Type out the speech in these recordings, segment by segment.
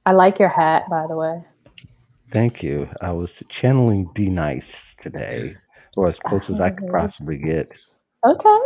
I like your hat, by the way. Thank you. I was channeling D Nice today, or as close as I could Mhm. possibly get. Okay.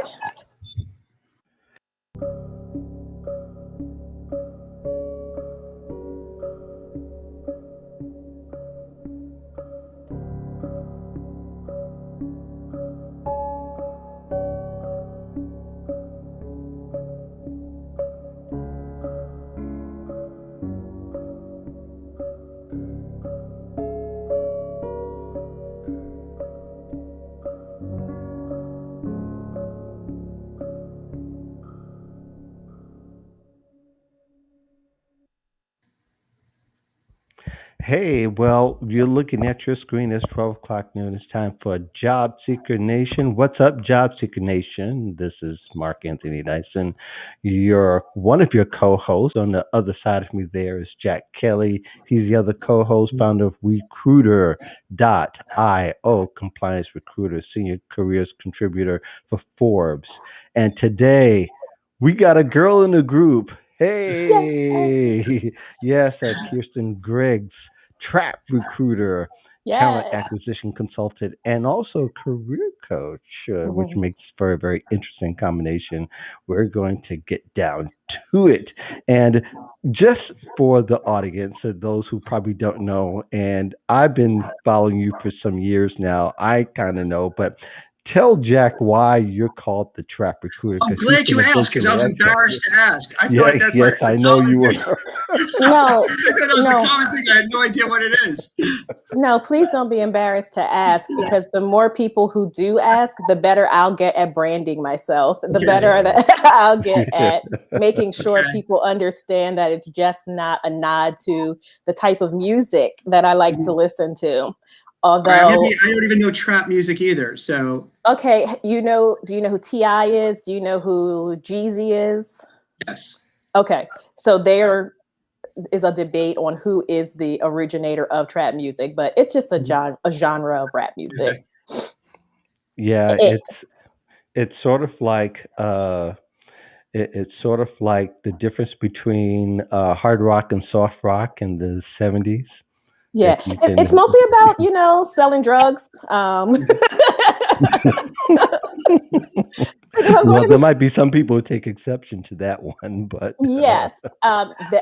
Hey, well, you're looking at your screen. It's 12 o'clock noon. It's time for Job Seeker Nation. What's up, Job Seeker Nation? This is Mark Anthony Dyson. You're one of your co hosts. On the other side of me, there is Jack Kelly. He's the other co host, founder of Recruiter.io, compliance recruiter, senior careers contributor for Forbes. And today, we got a girl in the group. Hey, yes, Kirsten Greggs, trap recruiter, talent Yes. acquisition consultant, and also career coach, which Mhm. makes for a very interesting combination. We're going to get down to it. And just for the audience, those who probably don't know, and I've been following you for some years now, I kind of know, but tell Jack why you're called the trap recruiter I'm because he's glad going you to asked because I eventually was answer. embarrassed to ask. I feel Yeah, like that's yes, like a I know common you thing. are. No, I thought that was a no, common thing. I had no idea what it is. no, please don't be embarrassed to ask because the more people who do ask, the better I'll get at branding myself, the Okay. better that I'll get at making sure Okay. people understand that it's just not a nod to the type of music that I like to Mhm. listen to. All right. Although, I don't even know trap music either. So okay, do you know who T.I. is? Do you know who Jeezy is? yes. Okay, so there is a debate on who is the originator of trap music, but it's just Mhm. a genre of rap music. Okay. Yeah, It, it's sort of like it's sort of like the difference between hard rock and soft rock in the 70s. If yeah, you it's can, mostly about selling drugs. Like, if I'm going well, to there be might be some people who take exception to that one, but Yes.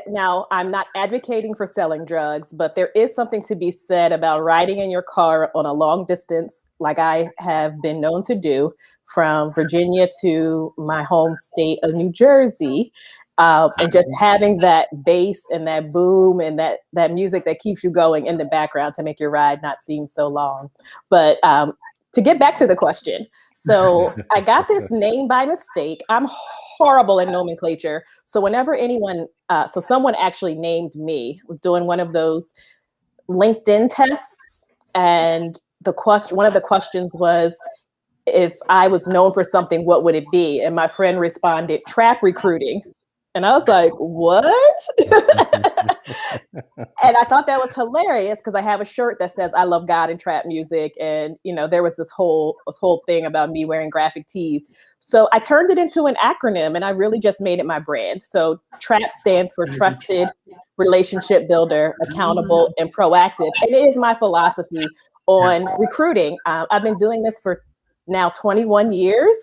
Now, I'm not advocating for selling drugs, but there is something to be said about riding in your car on a long distance, like I have been known to do from Virginia to my home state of New Jersey. And just having that bass and that boom and that music that keeps you going in the background to make your ride not seem so long. But to get back to the question, so I got this name by mistake. I'm horrible at nomenclature. So whenever someone actually named me, was doing one of those LinkedIn tests, and one of the questions was, if I was known for something, what would it be? And my friend responded, trap recruiting. And I was like, what? And I thought that was hilarious because I have a shirt that says I love God and trap music, and there was this whole thing about me wearing graphic tees. So I turned it into an acronym, and I really just made it my brand. So TRAP stands for trusted, relationship builder, accountable, and proactive, and it is my philosophy Yeah. on recruiting. I've been doing this for now 21 years.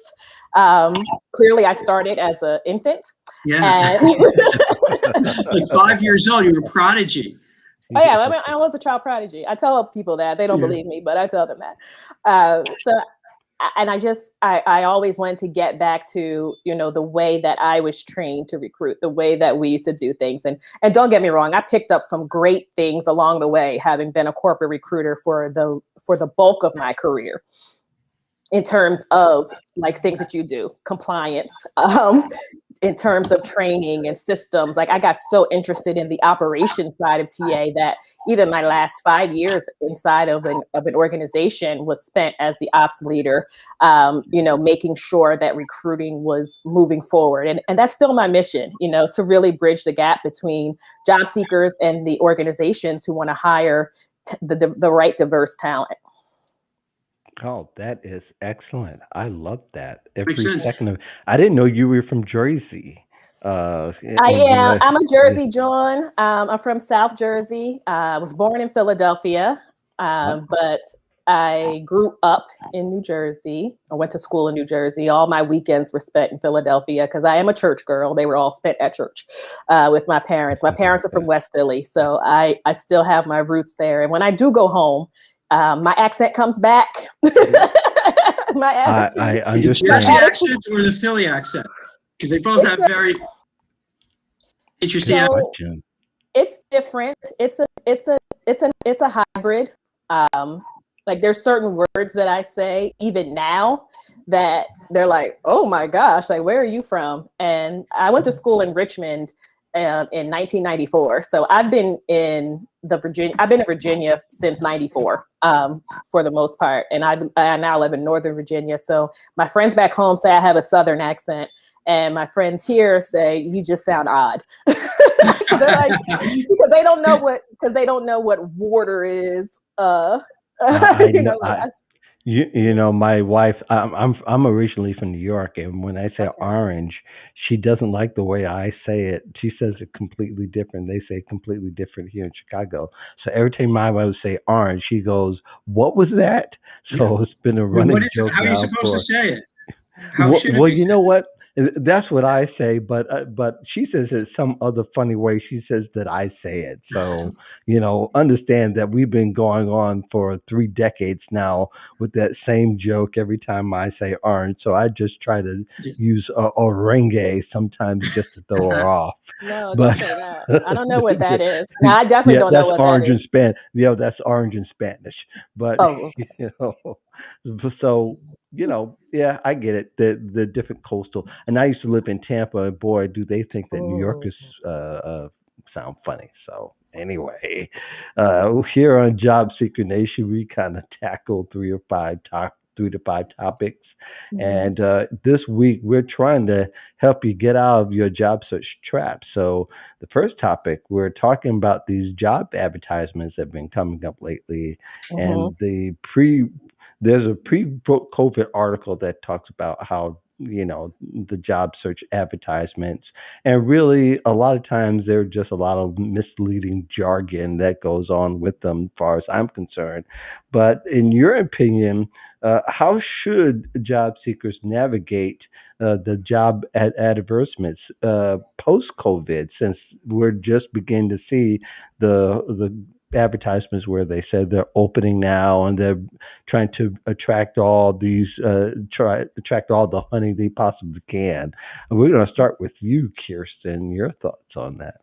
Clearly, I started as an infant, Yeah. and Like 5 years old, you were a prodigy. Oh yeah, I mean, I was a child prodigy. I tell people that they don't Yeah. believe me, but I tell them that. And I always wanted to get back to the way that I was trained to recruit, the way that we used to do things. And don't get me wrong, I picked up some great things along the way, having been a corporate recruiter for the bulk of my career in terms of like things that you do, compliance, in terms of training and systems. Like I got so interested in the operations side of TA that even my last 5 years inside of an organization was spent as the ops leader, making sure that recruiting was moving forward. And that's still my mission, to really bridge the gap between job seekers and the organizations who want to hire the right diverse talent. oh, that is excellent. I love that. Makes Every sense. second of I didn't know you were from Jersey. I And am. I'm a Jersey John. I'm from South Jersey. I was born in Philadelphia, but I grew up in New Jersey. I went to school in New Jersey. All my weekends were spent in Philadelphia because I am a church girl. They were all spent at church with my parents. My parents are from West Philly, so I still have my roots there. And when I do go home, my accent comes back. My attitude. I The understand. Jersey accent or the Philly accent? Because they both have very interesting So it's different. It's a hybrid. Like there's certain words that I say even now that they're like, oh my gosh, like where are you from? And I went to school in Richmond in 1994. So I've been in Virginia since 94 for the most part. And I now live in Northern Virginia. So my friends back home say I have a Southern accent. And my friends here say you just sound odd. Like, because they don't know what water is. My wife. I'm originally from New York, and when I say orange, she doesn't like the way I say it. She says it completely different. They say it completely different here in Chicago. So every time my wife would say orange, she goes, "What was that?" So it's been a running joke. How are you now supposed to say it? Well, you know what? That's what I say, but she says it some other funny way. She says that I say it. So understand that we've been going on for 3 decades now with that same joke every time I say orange. So I just try to use orange sometimes just to throw her off. No, don't say that. I don't know what that is. No, I definitely don't know what orange that is. in Spanish. Yeah, that's orange in Spanish. But okay. so yeah, I get it. The different coastal, and I used to live in Tampa, and boy, do they think that New Yorkers sound funny. So anyway, here on Job Seeker Nation, we kind of tackle 3 to 5 topics, and this week we're trying to help you get out of your job search trap. So the first topic, we're talking about these job advertisements that have been coming up lately, and there's a pre-COVID article that talks about how, the job search advertisements, and really a lot of times there are just a lot of misleading jargon that goes on with them, as far as I'm concerned. But in your opinion, how should job seekers navigate the job advertisements post-COVID, since we're just beginning to see the advertisements where they said they're opening now and they're trying to attract all the honey they possibly can. And we're going to start with you, Keirsten. Your thoughts on that?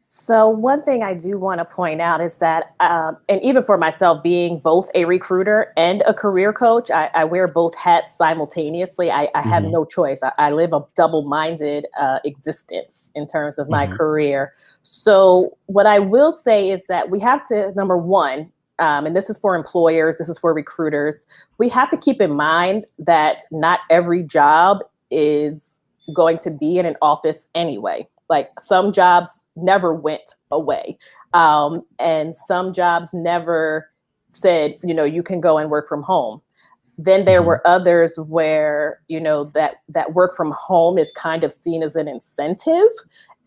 So one thing I do want to point out is that, and even for myself, being both a recruiter and a career coach, I wear both hats simultaneously. I have no choice. I live a double-minded existence in terms of my career. So what I will say is that we have to, number one, and this is for employers, this is for recruiters, we have to keep in mind that not every job is going to be in an office anyway. Like some jobs never went away. And some jobs never said, you can go and work from home. Then there were others where, that work from home is kind of seen as an incentive.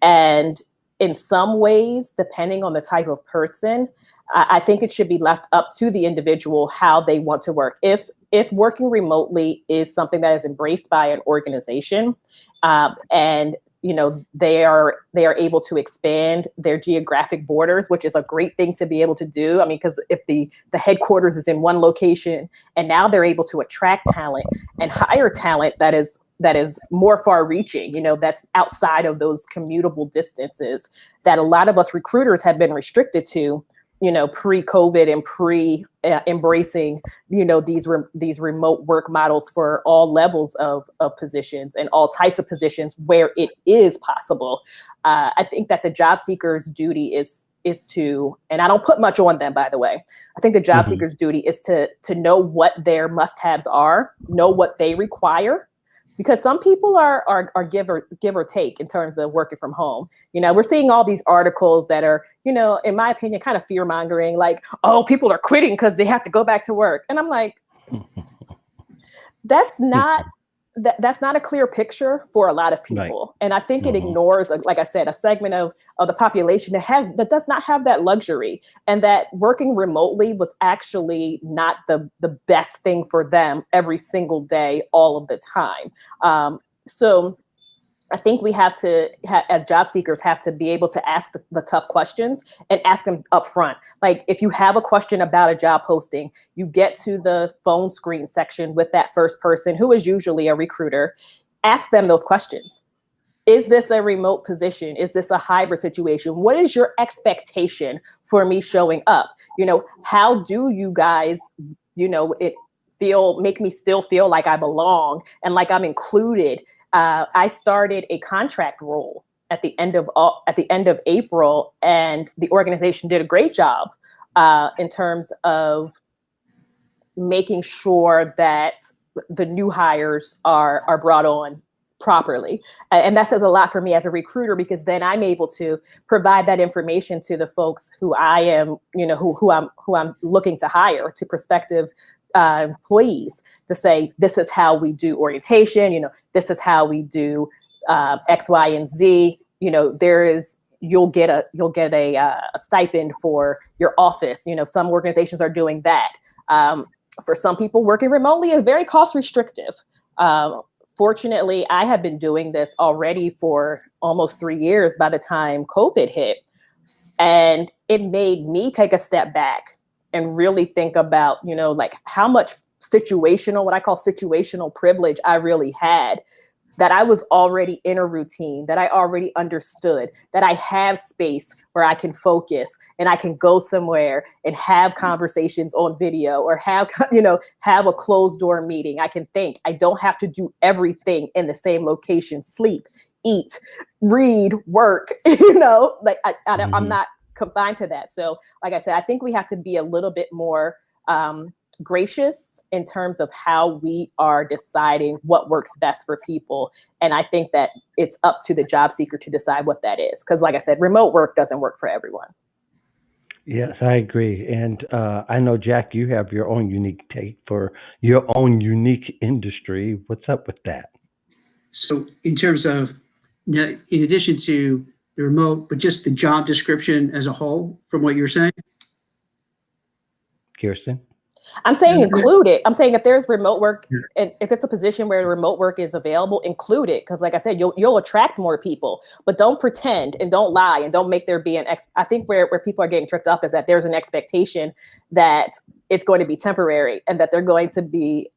And in some ways, depending on the type of person, I think it should be left up to the individual how they want to work. If working remotely is something that is embraced by an organization, and they are able to expand their geographic borders, which is a great thing to be able to do. I mean, because if the headquarters is in one location and now they're able to attract talent and hire talent that is more far reaching, that's outside of those commutable distances that a lot of us recruiters have been restricted to, pre-COVID and embracing, these remote work models for all levels of positions and all types of positions where it is possible. I think that the job seeker's duty is to, and I don't put much on them, by the way. I think the job seeker's duty is to know what their must-haves are, know what they require, because some people are give or take in terms of working from home. We're seeing all these articles that are, in my opinion, kind of fear mongering, like, oh, people are quitting because they have to go back to work. And I'm like, that's not that's not a clear picture for a lot of people. Right. And I think it ignores, like I said, a segment of the population that does not have that luxury, and that working remotely was actually not the best thing for them every single day, all of the time. So I think we have to, as job seekers, have to be able to ask the tough questions and ask them up front. Like, if you have a question about a job posting, you get to the phone screen section with that first person, who is usually a recruiter. Ask them those questions. Is this a remote position? Is this a hybrid situation? What is your expectation for me showing up? How do you guys, make me still feel like I belong and like I'm included? I started a contract role at the end of April, and the organization did a great job in terms of making sure that the new hires are brought on properly. And that says a lot for me as a recruiter, because then I'm able to provide that information to the folks who I am, who I'm looking to hire, to prospective employees, to say, this is how we do orientation, this is how we do X, Y, and Z. You'll get a stipend for your office. Some organizations are doing that. For some people, working remotely is very cost restrictive. Fortunately, I have been doing this already for almost 3 years by the time COVID hit. And it made me take a step back and really think about, like how much what I call situational privilege I really had, that I was already in a routine, that I already understood, that I have space where I can focus and I can go somewhere and have conversations on video, or have a closed door meeting. I can think. I don't have to do everything in the same location: sleep, eat, read, work, I'm not confined to that. So like I said, I think we have to be a little bit more gracious in terms of how we are deciding what works best for people. And I think that it's up to the job seeker to decide what that is. Because like I said, remote work doesn't work for everyone. Yes, I agree. And I know, Jack, you have your own unique take for your own unique industry. What's up with that? So in terms of, in addition to the remote, but just the job description as a whole, from what you're saying? Keirsten? I'm saying include it. I'm saying if there's remote work, and if it's a position where remote work is available, include it. Because like I said, you'll attract more people, but don't pretend and don't lie and don't make there be I think where people are getting tripped up is that there's an expectation that it's going to be temporary and that they're going to be,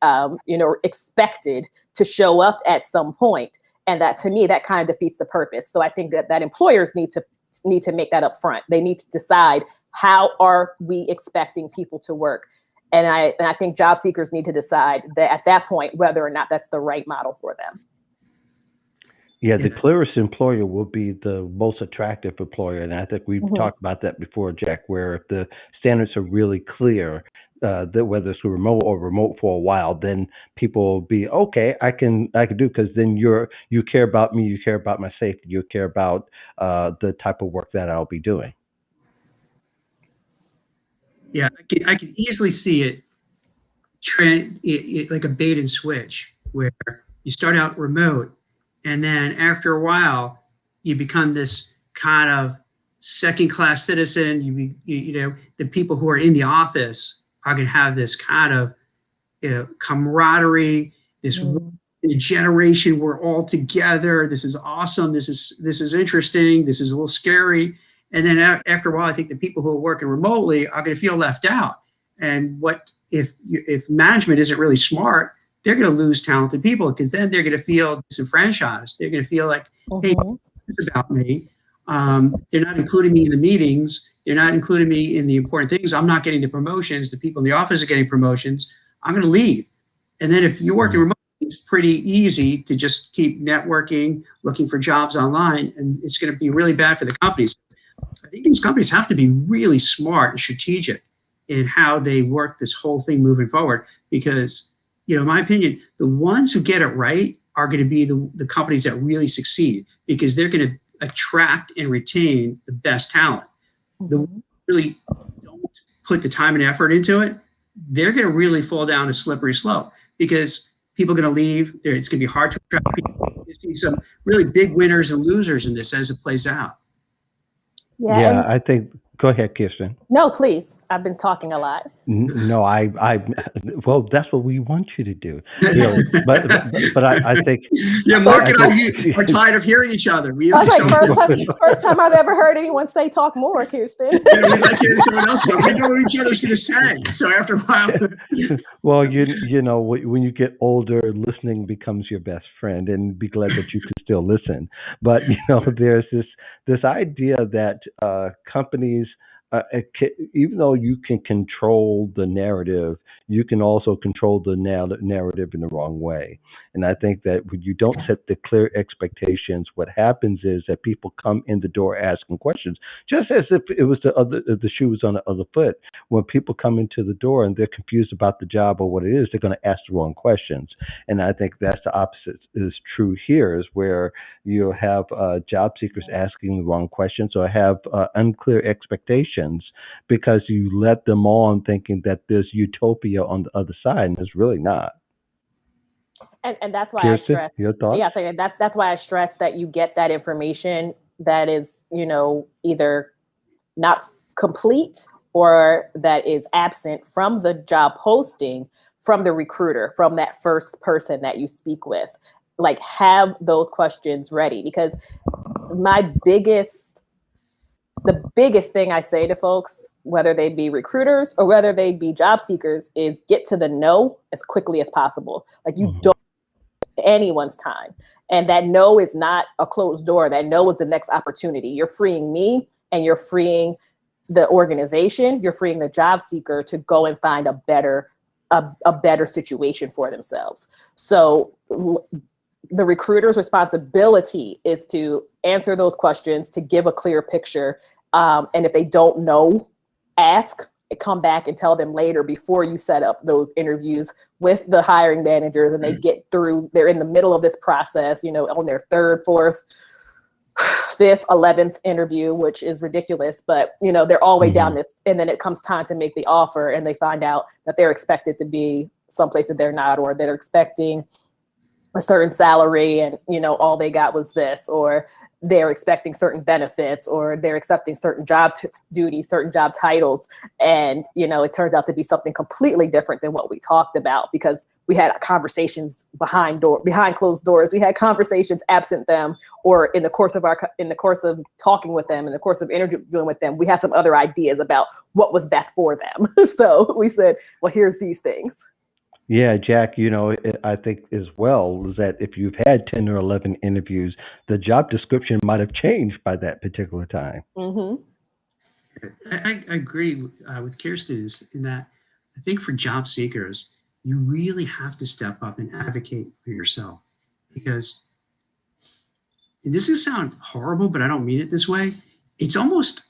expected to show up at some point. And that, to me, that kind of defeats the purpose. So I think that employers need to make that up front. They need to decide, how are we expecting people to work? And I think job seekers need to decide that at that point, whether or not that's the right model for them. Yeah, the clearest employer will be the most attractive employer. And I think we've talked about that before, Jack, where if the standards are really clear, that whether it's remote or remote for a while, then people will be, okay, I can do, because then you care about me, you care about my safety, you care about the type of work that I'll be doing. Yeah, I can easily see it like a bait and switch, where you start out remote, and then after a while, you become this kind of second-class citizen. The people who are in the office are going to have this kind of camaraderie, this generation, we're all together. This is awesome. This is interesting. This is a little scary. And then after a while, I think the people who are working remotely are going to feel left out. And what if management isn't really smart, they're going to lose talented people, because then they're going to feel disenfranchised. They're going to feel like, hey, it's about me. They're not including me in the meetings. They're not including me in the important things. I'm not getting the promotions. The people in the office are getting promotions. I'm going to leave. And then if you're working remotely, it's pretty easy to just keep networking, looking for jobs online, and it's going to be really bad for the companies. I think these companies have to be really smart and strategic in how they work this whole thing moving forward, because, in my opinion, the ones who get it right are going to be the companies that really succeed, because they're going to attract and retain the best talent. The ones who really don't put the time and effort into it, they're going to really fall down a slippery slope, because people are going to leave. It's going to be hard to attract people. You see some really big winners and losers in this as it plays out. Yeah. Yeah, And I think. Go ahead, Kirsten. no, please. I've been talking a lot. No, well, that's what we want you to do. But I think, Yeah, First, Mark I and think, I are tired of hearing each other. We I was usually like, don't. first time I've ever heard anyone say talk more, Kirsten. We like hearing someone else, but we know what each other's going to say. So after a while, well, you know, when you get older, listening becomes your best friend, and be glad that you can still listen. But there's this idea that companies, even though you can control the narrative, you can also control the narrative in the wrong way. And I think that when you don't set the clear expectations, what happens is that people come in the door asking questions, just as if it was the shoe was on the other foot. When people come into the door and they're confused about the job or what it is, they're going to ask the wrong questions. And I think that's the opposite is true here, is where you have job seekers asking the wrong questions or have unclear expectations because you let them on thinking that there's utopia on the other side, and it's really not. And that's why I Kirsten, stress, your thoughts? yeah, so that's why I stress that you get that information that is, either not complete or that is absent from the job posting, from the recruiter, from that first person that you speak with. Like, have those questions ready, because the biggest thing I say to folks, whether they be recruiters or whether they be job seekers, is get to the no as quickly as possible. Like, you don't waste anyone's time. And that no is not a closed door. That no is the next opportunity. You're freeing me and you're freeing the organization. You're freeing the job seeker to go and find a better situation for themselves. So the recruiter's responsibility is to answer those questions, to give a clear picture. And if they don't know, ask and come back and tell them later, before you set up those interviews with the hiring managers and they're in the middle of this process, on their third, fourth, fifth, 11th interview, which is ridiculous, but they're all the way down this, and then it comes time to make the offer and they find out that they're expected to be someplace that they're not, or they're expecting a certain salary and all they got was this, or they're expecting certain benefits, or they're accepting certain job duties, certain job titles, and it turns out to be something completely different than what we talked about, because we had conversations behind closed doors. We had conversations absent them, or in the course of talking with them, in the course of interviewing with them, we had some other ideas about what was best for them. So we said, well, here's these things. Yeah, Jack, I think as well is that if you've had 10 or 11 interviews, the job description might have changed by that particular time. Mm-hmm. I agree with Keirsten in that I think for job seekers, you really have to step up and advocate for yourself, because, and this is sound horrible, but I don't mean it this way. It's almost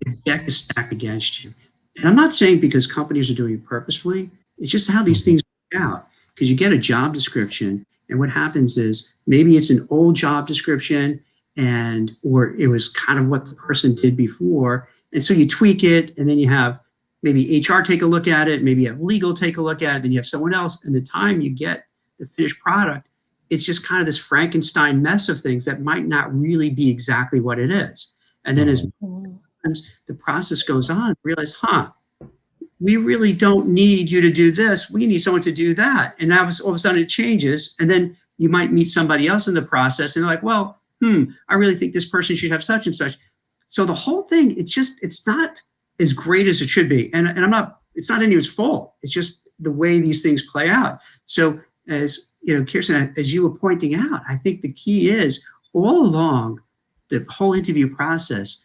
the deck is stacked against you. And I'm not saying because companies are doing it purposefully. It's just how these things work out, because you get a job description, and what happens is maybe it's an old job description or it was kind of what the person did before. And so you tweak it, and then you have maybe HR take a look at it, maybe you have legal take a look at it, then you have someone else. And the time you get the finished product, it's just kind of this Frankenstein mess of things that might not really be exactly what it is. And then as the process goes on, realize, we really don't need you to do this. We need someone to do that. And now all of a sudden it changes. And then you might meet somebody else in the process and they're like, well, I really think this person should have such and such. So the whole thing, it's not as great as it should be. And it's not anyone's fault. It's just the way these things play out. So as Keirsten, as you were pointing out, I think the key is all along the whole interview process,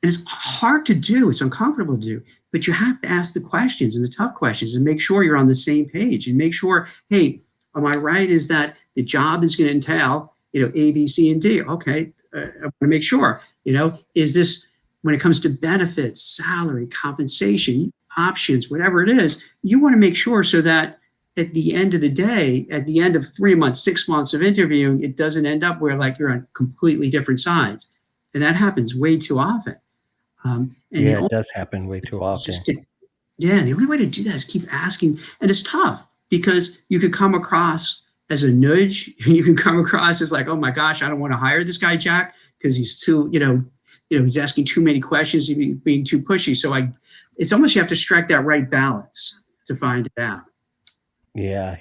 and it's hard to do, it's uncomfortable to do, but you have to ask the questions and the tough questions and make sure you're on the same page and make sure, hey, am I right? Is that the job is going to entail, A, B, C, and D? Okay, I want to make sure, is this, when it comes to benefits, salary, compensation, options, whatever it is, you want to make sure so that at the end of the day, at the end of 3 months, 6 months of interviewing, it doesn't end up where like you're on completely different sides. And that happens way too often. It does happen way too often. The only way to do that is keep asking, and it's tough because you could come across as a nudge. You can come across as like, oh my gosh, I don't want to hire this guy, Jack, because he's too, he's asking too many questions, he's being too pushy. So it's almost, you have to strike that right balance to find it out. Yeah,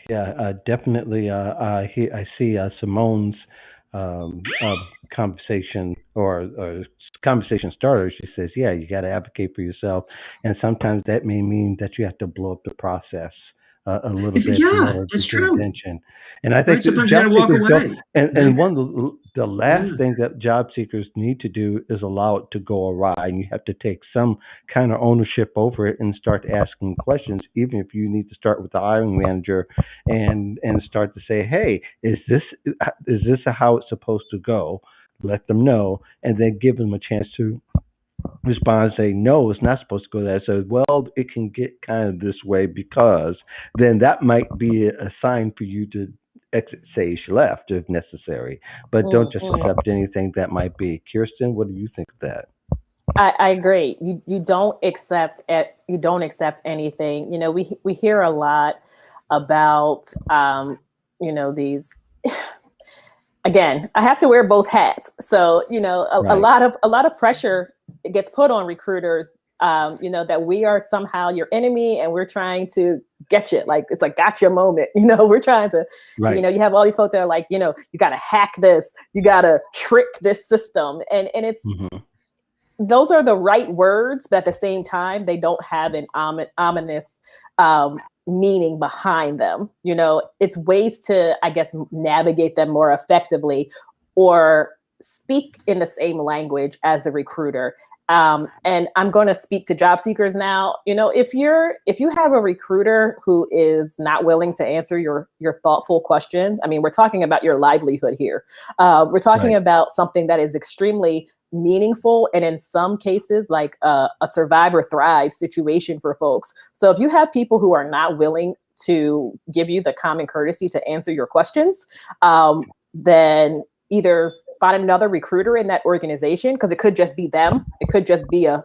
definitely. I see Simone's conversation or conversation starter. She says, "Yeah, you got to advocate for yourself, and sometimes that may mean that you have to blow up the process a little bit in Yeah, order to that's get true. attention." And I think Right. that Sometimes you got job to walk seekers don't. away. And one of the last Yeah. thing that job seekers need to do is allow it to go awry, and you have to take some kind of ownership over it and start asking questions, even if you need to start with the hiring manager and start to say, "Hey, is this how it's supposed to go?" Let them know, and then give them a chance to respond and say, "No, it's not supposed to go there." So, well, it can get kind of this way because then that might be a sign for you to exit stage left if necessary. But don't just Mhm. accept anything that might be. Kirsten, what do you think of that? I agree. You don't accept it. You don't accept anything. We hear a lot about these. Again, I have to wear both hats. So a Right, lot of pressure gets put on recruiters. That we are somehow your enemy and we're trying to get you. Like it's like gotcha moment. We're trying to. right. You have all these folks that are like, you got to hack this, you got to trick this system, and it's Hmm. those are the right words, but at the same time, they don't have an ominous meaning behind them. It's ways to, I guess, navigate them more effectively or speak in the same language as the recruiter. And I'm going to speak to job seekers now. If you have a recruiter who is not willing to answer your thoughtful questions, I mean, we're talking about your livelihood here. We're talking Right. about something that is extremely meaningful and in some cases like a survive or thrive situation for folks. So if you have people who are not willing to give you the common courtesy to answer your questions, then either find another recruiter in that organization, because it could just be them. It could just be a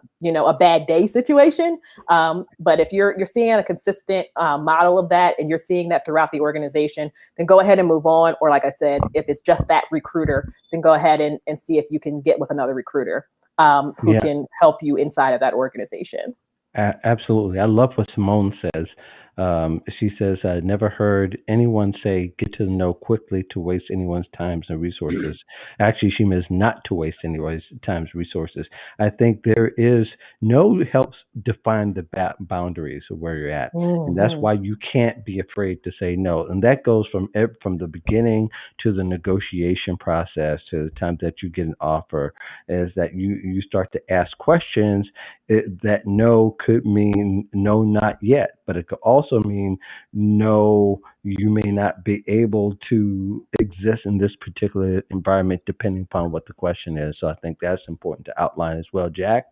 bad day situation. But if you're seeing a consistent model of that and you're seeing that throughout the organization, then go ahead and move on. Or like I said, if it's just that recruiter, then go ahead and see if you can get with another recruiter who Yeah, can help you inside of that organization. absolutely. I love what Simone says. She says, "I never heard anyone say get to know quickly to waste anyone's time and resources." Actually, she means not to waste anyone's time and resources. I think there is no helps define the boundaries of where you're at, and that's Mhm. why you can't be afraid to say no. And that goes from the beginning to the negotiation process to the time that you get an offer. Is that you start to ask questions. That no could mean no, not yet, but it could also mean no, you may not be able to exist in this particular environment depending upon what the question is. So I think that's important to outline as well, Jack.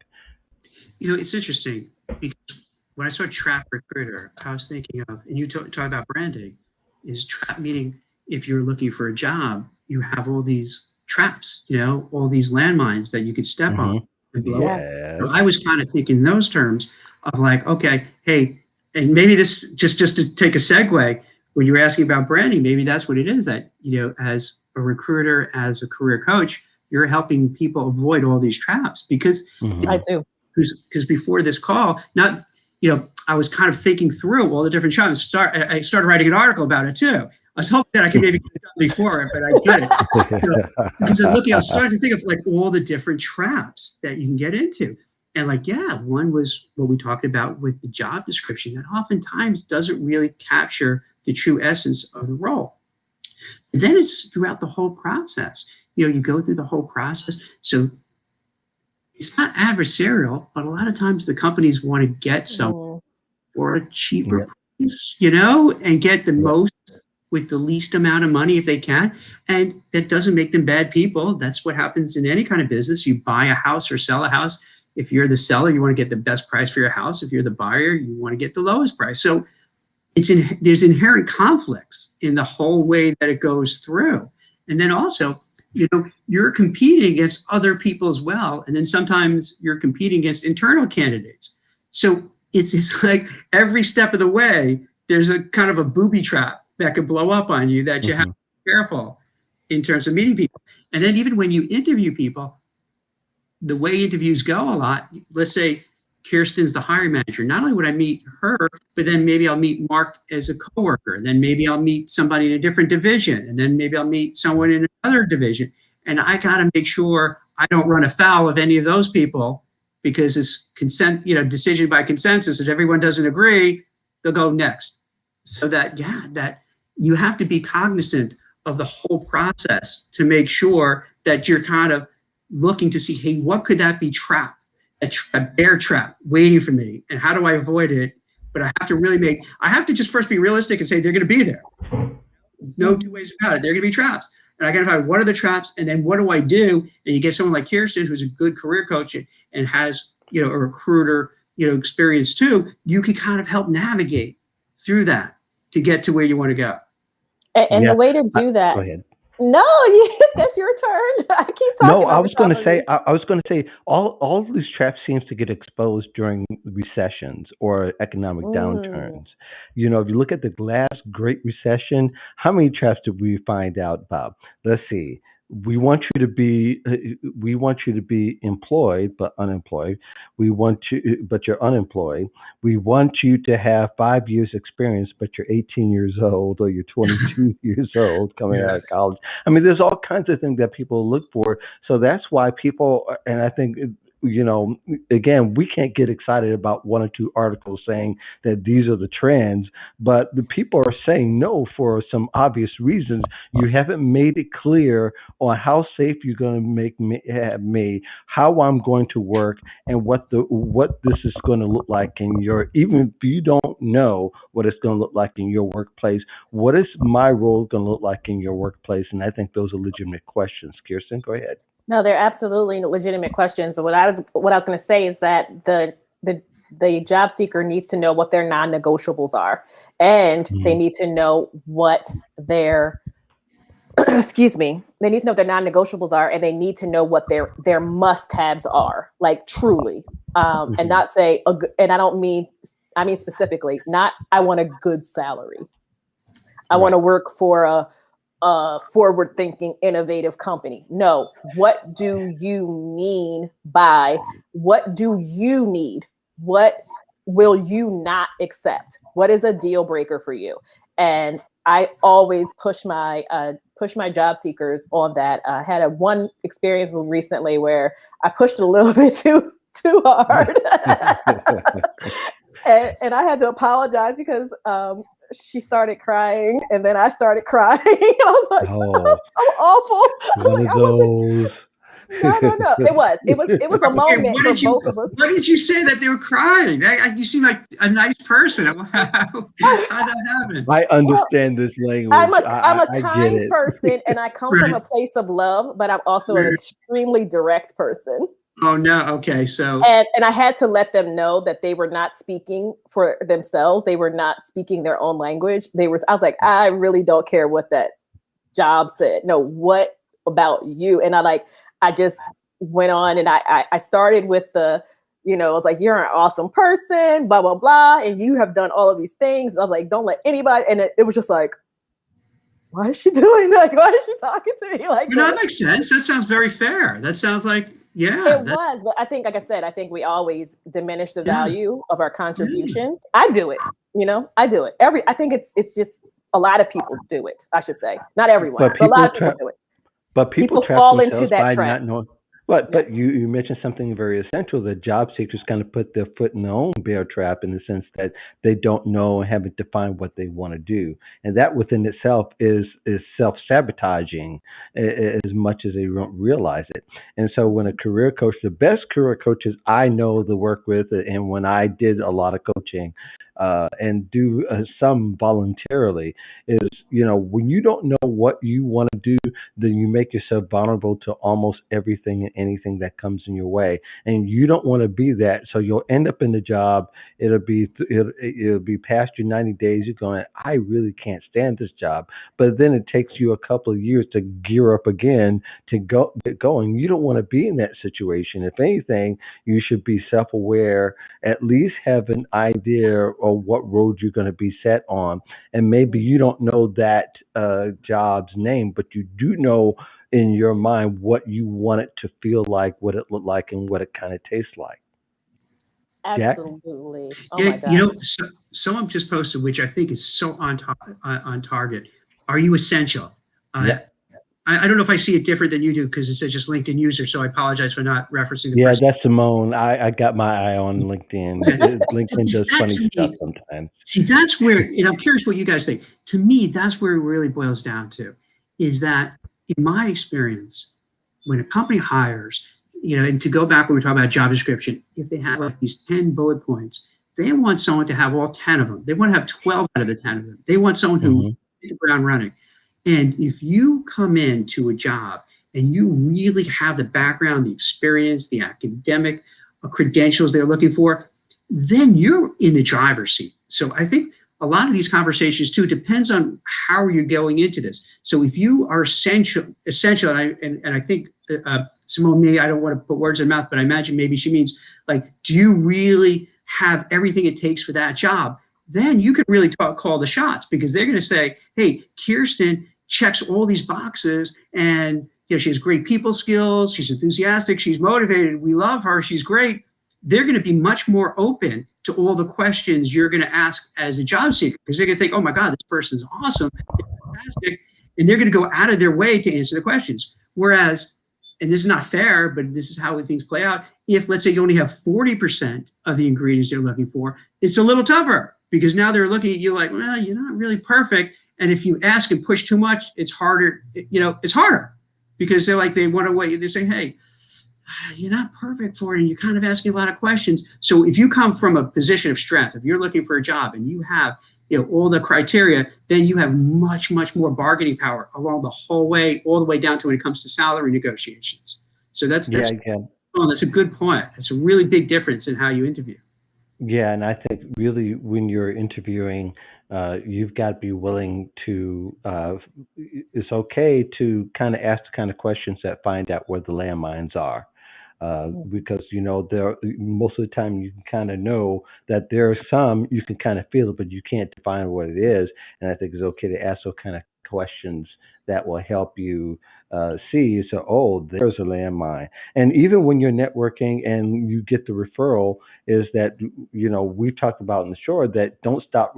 It's interesting because when I saw trap recruiter, I was thinking of, and you talk about branding, is trap meaning if you're looking for a job, you have all these traps, all these landmines that you could step on Hmm. and blow up. Yeah. So Yes. I was kind of thinking in those terms of like, okay, hey, and maybe this just to take a segue, when you're asking about branding, maybe that's what it is that, as a recruiter, as a career coach, you're helping people avoid all these traps because I Hmm. do. because before this call, not I was kind of thinking through all the different shops. I started writing an article about it too. I was hoping that I could maybe get it done before it, but I did it. Because I was starting to think of like all the different traps that you can get into. And like, yeah, one was what we talked about with the job description that oftentimes doesn't really capture the true essence of the role. And then it's throughout the whole process. You go through the whole process. So it's not adversarial, but a lot of times the companies want to get some Mm. for a cheaper Yep. price, and get the Yep. most with the least amount of money if they can. And that doesn't make them bad people. That's what happens in any kind of business. You buy a house or sell a house. If you're the seller, you want to get the best price for your house. If you're the buyer, you want to get the lowest price. So there's inherent conflicts in the whole way that it goes through. And then also, you're competing against other people as well. And then sometimes you're competing against internal candidates. So it's like every step of the way, there's a kind of a booby trap that could blow up on you that you have to be careful in terms of meeting people. And then even when you interview people, the way interviews go a lot, let's say Keirsten's the hiring manager. Not only would I meet her, but then maybe I'll meet Mark as a coworker. Then maybe I'll meet somebody in a different division. And then maybe I'll meet someone in another division. And I got to make sure I don't run afoul of any of those people, because it's consent, decision by consensus. If everyone doesn't agree, they'll go next. So that you have to be cognizant of the whole process to make sure that you're kind of looking to see, hey, what could that be trap, a bear trap waiting for me, and how do I avoid it? But I have to just first be realistic and say they're going to be there. No two ways about it. They're going to be traps. And I got to find what are the traps, and then what do I do? And you get someone like Keirsten, who's a good career coach and has, a recruiter, experience too. You can kind of help navigate through that to get to where you want to go. And the way to do that. Go ahead. No, that's your turn. I keep talking. No, I was going to say, all of these traps seems to get exposed during recessions or economic downturns. If you look at the last Great Recession, how many traps did we find out, Bob? Let's see. We want you to be employed but unemployed. But you're unemployed. We want you to have 5 years experience, but you're 18 years old or you're 22 years old coming out of college. I mean, there's all kinds of things that people look for. So that's why people, and I think, again, we can't get excited about 1 or 2 articles saying that these are the trends, but the people are saying no for some obvious reasons. You haven't made it clear on how safe you're going to have me, how I'm going to work, and what this is going to look like in even if you don't know what it's going to look like in your workplace, what is my role going to look like in your workplace? And I think those are legitimate questions. Keirsten, go ahead. No, they're absolutely legitimate questions. What I was going to say is that the job seeker needs to know what their non-negotiables are, and they need to know what their they need to know what their non-negotiables are, and they need to know what their must-haves are, like truly, and not say and I mean specifically, not I want a good salary. I want to work for a forward-thinking, innovative company. No, what do you mean by what do you need? What will you not accept? What is a deal breaker for you? And I always push my job seekers on that. I had one experience recently where I pushed a little bit too hard, and I had to apologize because she started crying, and then I started crying. And I was like, I'm awful. I was like, No. It was a moment for both of us. What did you say that they were crying? You seem like a nice person. How did that happen? I understand this language. I'm a kind person, and I come from a place of love, but I'm also an extremely direct person. Oh no. Okay. So and I had to let them know that they were not speaking for themselves. They were not speaking their own language. I was like, I really don't care what that job said. No, what about you? And I just went on, and I started with I was like, you're an awesome person, blah, blah, blah. And you have done all of these things. And I was like, don't let anybody. And it was just like, why is she doing that? Why is she talking to me like that? That makes sense. That sounds very fair. That sounds like, it was. But I think, like I said, we always diminish the value of our contributions. I do it, I do it. I think it's just a lot of people do it, I should say. Not everyone, but a lot of people do it. But people fall into that trap. But you mentioned something very essential. The job seekers kind of put their foot in their own bear trap in the sense that they don't know and haven't defined what they want to do. And that within itself is self-sabotaging as much as they don't realize it. And so when a career coach, the best career coaches I know to work with, and when I did a lot of coaching, and do some voluntarily, is when you don't know what you want to do, then you make yourself vulnerable to almost everything and anything that comes in your way. And you don't want to be that. So you'll end up in the job. It'll be past your 90 days. You're going, I really can't stand this job. But then it takes you a couple of years to gear up again to get going. You don't want to be in that situation. If anything, you should be self-aware, at least have an idea of what road you're going to be set on. And maybe you don't know that job's name, but you do know in your mind what you want it to feel like, what it look like, and what it kind of tastes like. Jack? Absolutely. Oh Yeah, my God. someone just posted, which I think is so on target. Are you essential? Uh, Yeah. I don't know if I see it different than you do because it says just LinkedIn user, so I apologize for not referencing the Yeah, person. that's Simone. I got my eye on LinkedIn. Yeah. LinkedIn Is does that funny to stuff me? sometimes. See, that's where, and I'm curious what you guys think. To me, that's where it really boils down to, is that in my experience, when a company hires, and to go back when we talk about job description, if they have like these 10 bullet points, they want someone to have all 10 of them. They want to have 12 out of the 10 of them. They want someone who Hmm. hit the ground running. And if you come into a job and you really have the background, the experience, the academic credentials they're looking for, then you're in the driver's seat. So I think a lot of these conversations too depends on how you're going into this. So if you are essential, and I think Simone, me, I don't want to put words in her mouth, but I imagine maybe she means like, do you really have everything it takes for that job? Then you can really call the shots because they're going to say, hey, Keirsten checks all these boxes and she has great people skills. She's enthusiastic. She's motivated. We love her. She's great. They're going to be much more open to all the questions you're going to ask as a job seeker because they're going to think, oh my God, this person's awesome. They're fantastic. And they're going to go out of their way to answer the questions. Whereas, and this is not fair, but this is how things play out. If let's say you only have 40% of the ingredients they're looking for, it's a little tougher because now they're looking at you like, well, you're not really perfect. And if you ask and push too much, it's harder. It's harder because they want to wait. They say, hey, you're not perfect for it. And you're kind of asking a lot of questions. So if you come from a position of strength, if you're looking for a job and you have, all the criteria, then you have much, much more bargaining power along the whole way, all the way down to when it comes to salary negotiations. So that's Yeah, that's a good point. It's a really big difference in how you interview. yeah, and I think really when you're interviewing, you've got to be willing to. It's okay to kind of ask the kind of questions that find out where the landmines are. Because there most of the time you can kind of know that there are some you can kind of feel it, but you can't define what it is. And I think it's okay to ask those kind of questions that will help you see. So, oh, there's a landmine. And even when you're networking and you get the referral, is that we've talked about in the shore that don't stop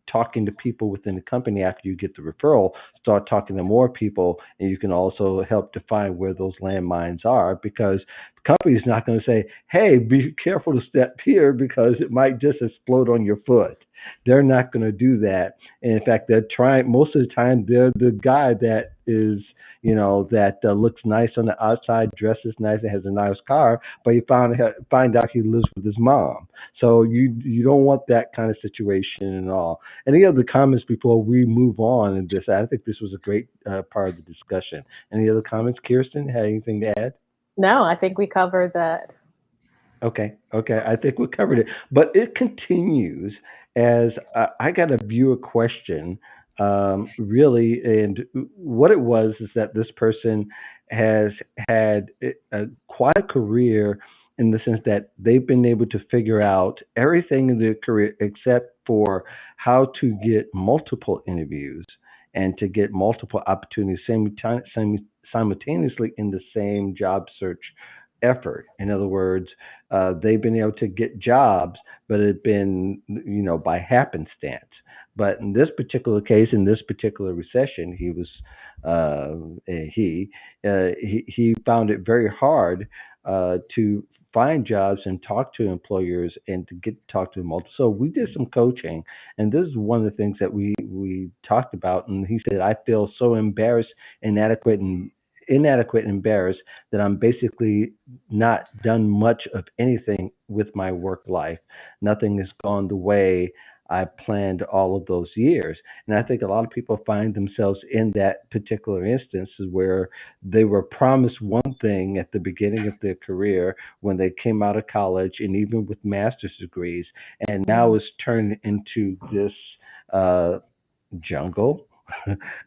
talking to people within the company after you get the referral. Start talking to more people, and you can also help define where those landmines are because the company is not going to say, hey, be careful to step here because it might just explode on your foot. They're not going to do that. And in fact, they're trying, most of the time, they're the guy that is, that looks nice on the outside, dresses nice, and has a nice car, but you find out he lives with his mom. So you don't want that kind of situation at all. Any other comments before we move on in this? I think this was a great part of the discussion. Any other comments, Keirsten? Had anything to add? No, I think we covered that. Okay. I think we covered it, but it continues as I got a viewer question, really, and what it was is that this person has had quite a career in the sense that they've been able to figure out everything in their career except for how to get multiple interviews and to get multiple opportunities simultaneously in the same job search effort. In other words, they've been able to get jobs, but it's been, by happenstance. But in this particular case, in this particular recession, he found it very hard to find jobs and talk to employers and to get to talk to them all. So we did some coaching, and this is one of the things that we talked about. And he said, I feel so embarrassed, inadequate and embarrassed that I'm basically not done much of anything with my work life. Nothing has gone the way I planned all of those years. And I think a lot of people find themselves in that particular instance where they were promised one thing at the beginning of their career when they came out of college and even with master's degrees, and now Mhm. it's turned into this uh, jungle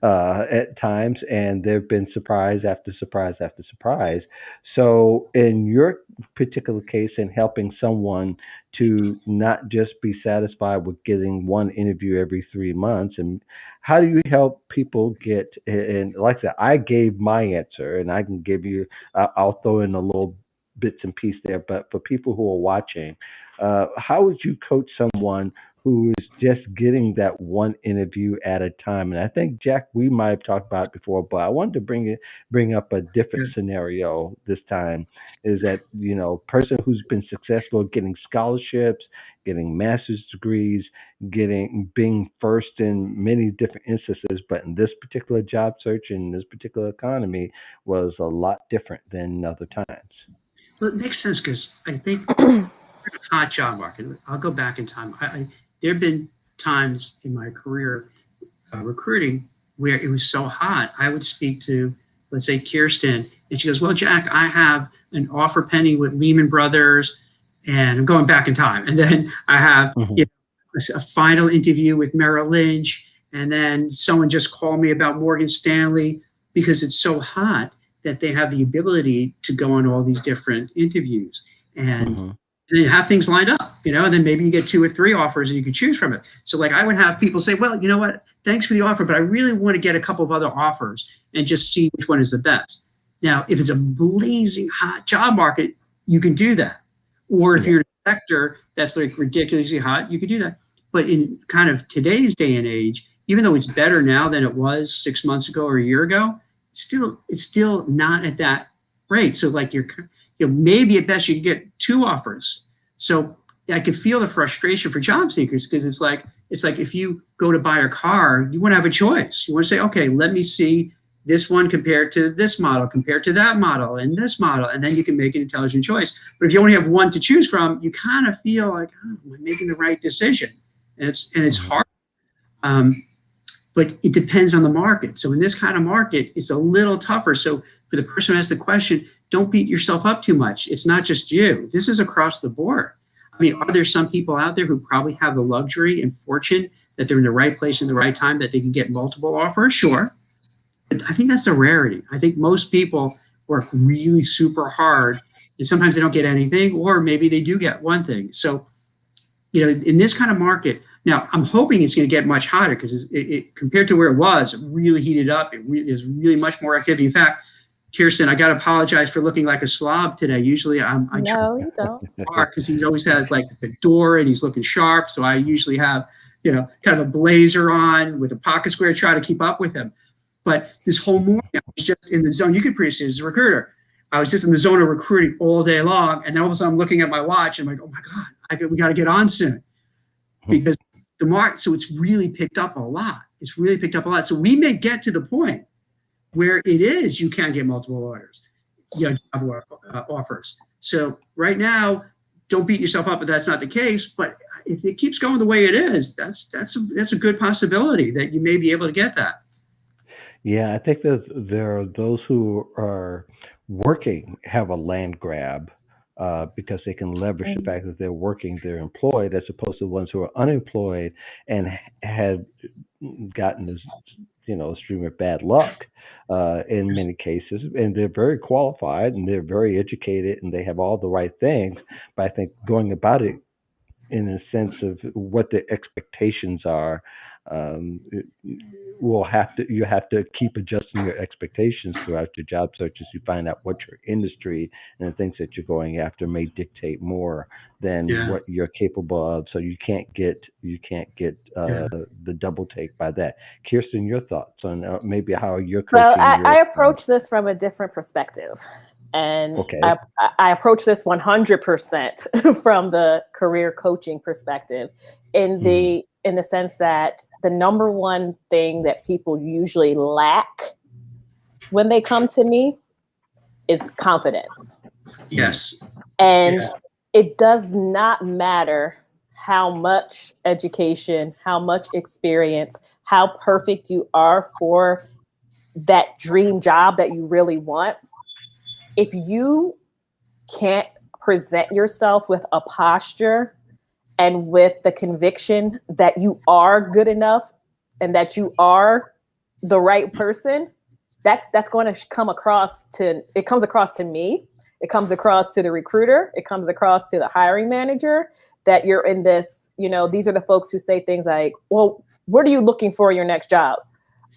at times, and there have been surprise after surprise after surprise. So, in your particular case, in helping someone to not just be satisfied with getting one interview every 3 months, and how do you help people get? And like I said, I gave my answer, and I can give you. I'll throw in a little bits and pieces there, but for people who are watching, how would you coach someone who is just getting that one interview at a time? And I think Jack, we might have talked about it before, but I wanted to bring up a different Yeah. scenario this time. Is that person who's been successful at getting scholarships, getting master's degrees, getting being first in many different instances, but in this particular job search in this particular economy was a lot different than other times. Well, it makes sense because I think hot job market. I'll go back in time. There have been times in my career recruiting where it was so hot. I would speak to, let's say, Keirsten, and she goes, "Well, Jack, I have an offer pending with Lehman Brothers, and I'm going back in time. And then I have Hmm. a final interview with Merrill Lynch, and then someone just called me about Morgan Stanley because it's so hot that they have the ability to go on all these different interviews. And Hmm. then you have things lined up, and then maybe you get 2 or 3 offers and you can choose from it. So like I would have people say, well, you know what, thanks for the offer, but I really want to get a couple of other offers and just see which one is the best. Now, if it's a blazing hot job market, you can do that. Or if Yeah. you're in a sector that's like ridiculously hot, you could do that. But in kind of today's day and age, even though it's better now than it was 6 months ago or a year ago, it's still not at that rate. So like maybe at best you can get 2 offers. So I could feel the frustration for job seekers because it's like if you go to buy a car, you want to have a choice. You want to say, okay, let me see this one compared to this model, compared to that model, and this model, and then you can make an intelligent choice. But if you only have one to choose from, you kind of feel like, oh, am I making the right decision? And it's Hmm. hard. Um, but it depends on the market. So in this kind of market, it's a little tougher. So for the person who asks the question, don't beat yourself up too much. It's not just you. This is across the board. I mean, are there some people out there who probably have the luxury and fortune that they're in the right place in the right time that they can get multiple offers? Sure. But I think that's the rarity. I think most people work really super hard and sometimes they don't get anything, or maybe they do get one thing. So in this kind of market, now I'm hoping it's going to get much hotter because compared to where it was, it really heated up. There's really much more activity. In fact, Keirsten, I got to apologize for looking like a slob today. Usually I'm No, you don't. because he always has like the fedora and he's looking sharp. So I usually have, kind of a blazer on with a pocket square, try to keep up with him. But this whole morning, I was just in the zone. You could appreciate it as a recruiter. I was just in the zone of recruiting all day long. And then all of a sudden I'm looking at my watch and I'm like, oh my God, we got to get on soon because the market, so it's really picked up a lot. It's really picked up a lot. So we may get to the point where it is you can get multiple orders, offers. So right now, don't beat yourself up if that's not the case. But if it keeps going the way it is, that's a good possibility that you may be able to get that. Yeah, I think that there are those who are working have a land grab because they can leverage the Mm. fact that they're working, they're employed, as opposed to the ones who are unemployed and had gotten this, stream of bad luck in many cases, and they're very qualified and they're very educated and they have all the right things. But I think going about it in a sense of what the expectations are. Will have to You have to keep adjusting your expectations throughout your job search as you find out what your industry and the things that you're going after may dictate more than Yeah, what you're capable of. So you can't get yeah. the double take by that. Kirsten, your thoughts on maybe how you're So coaching I your approach this from a different perspective. And I, okay. I approach this 100% from the career coaching perspective Hmm. in the sense that the number one thing that people usually lack when they come to me is confidence. Hmm. Yes. And Yeah. it does not matter how much education, how much experience, how perfect you are for that dream job that you really want. If you can't present yourself with a posture and with the conviction that you are good enough and that you are the right person, that's going to come across to, it comes across to me, it comes across to the recruiter, it comes across to the hiring manager, that you're in this, these are the folks who say things like, well, what are you looking for in your next job?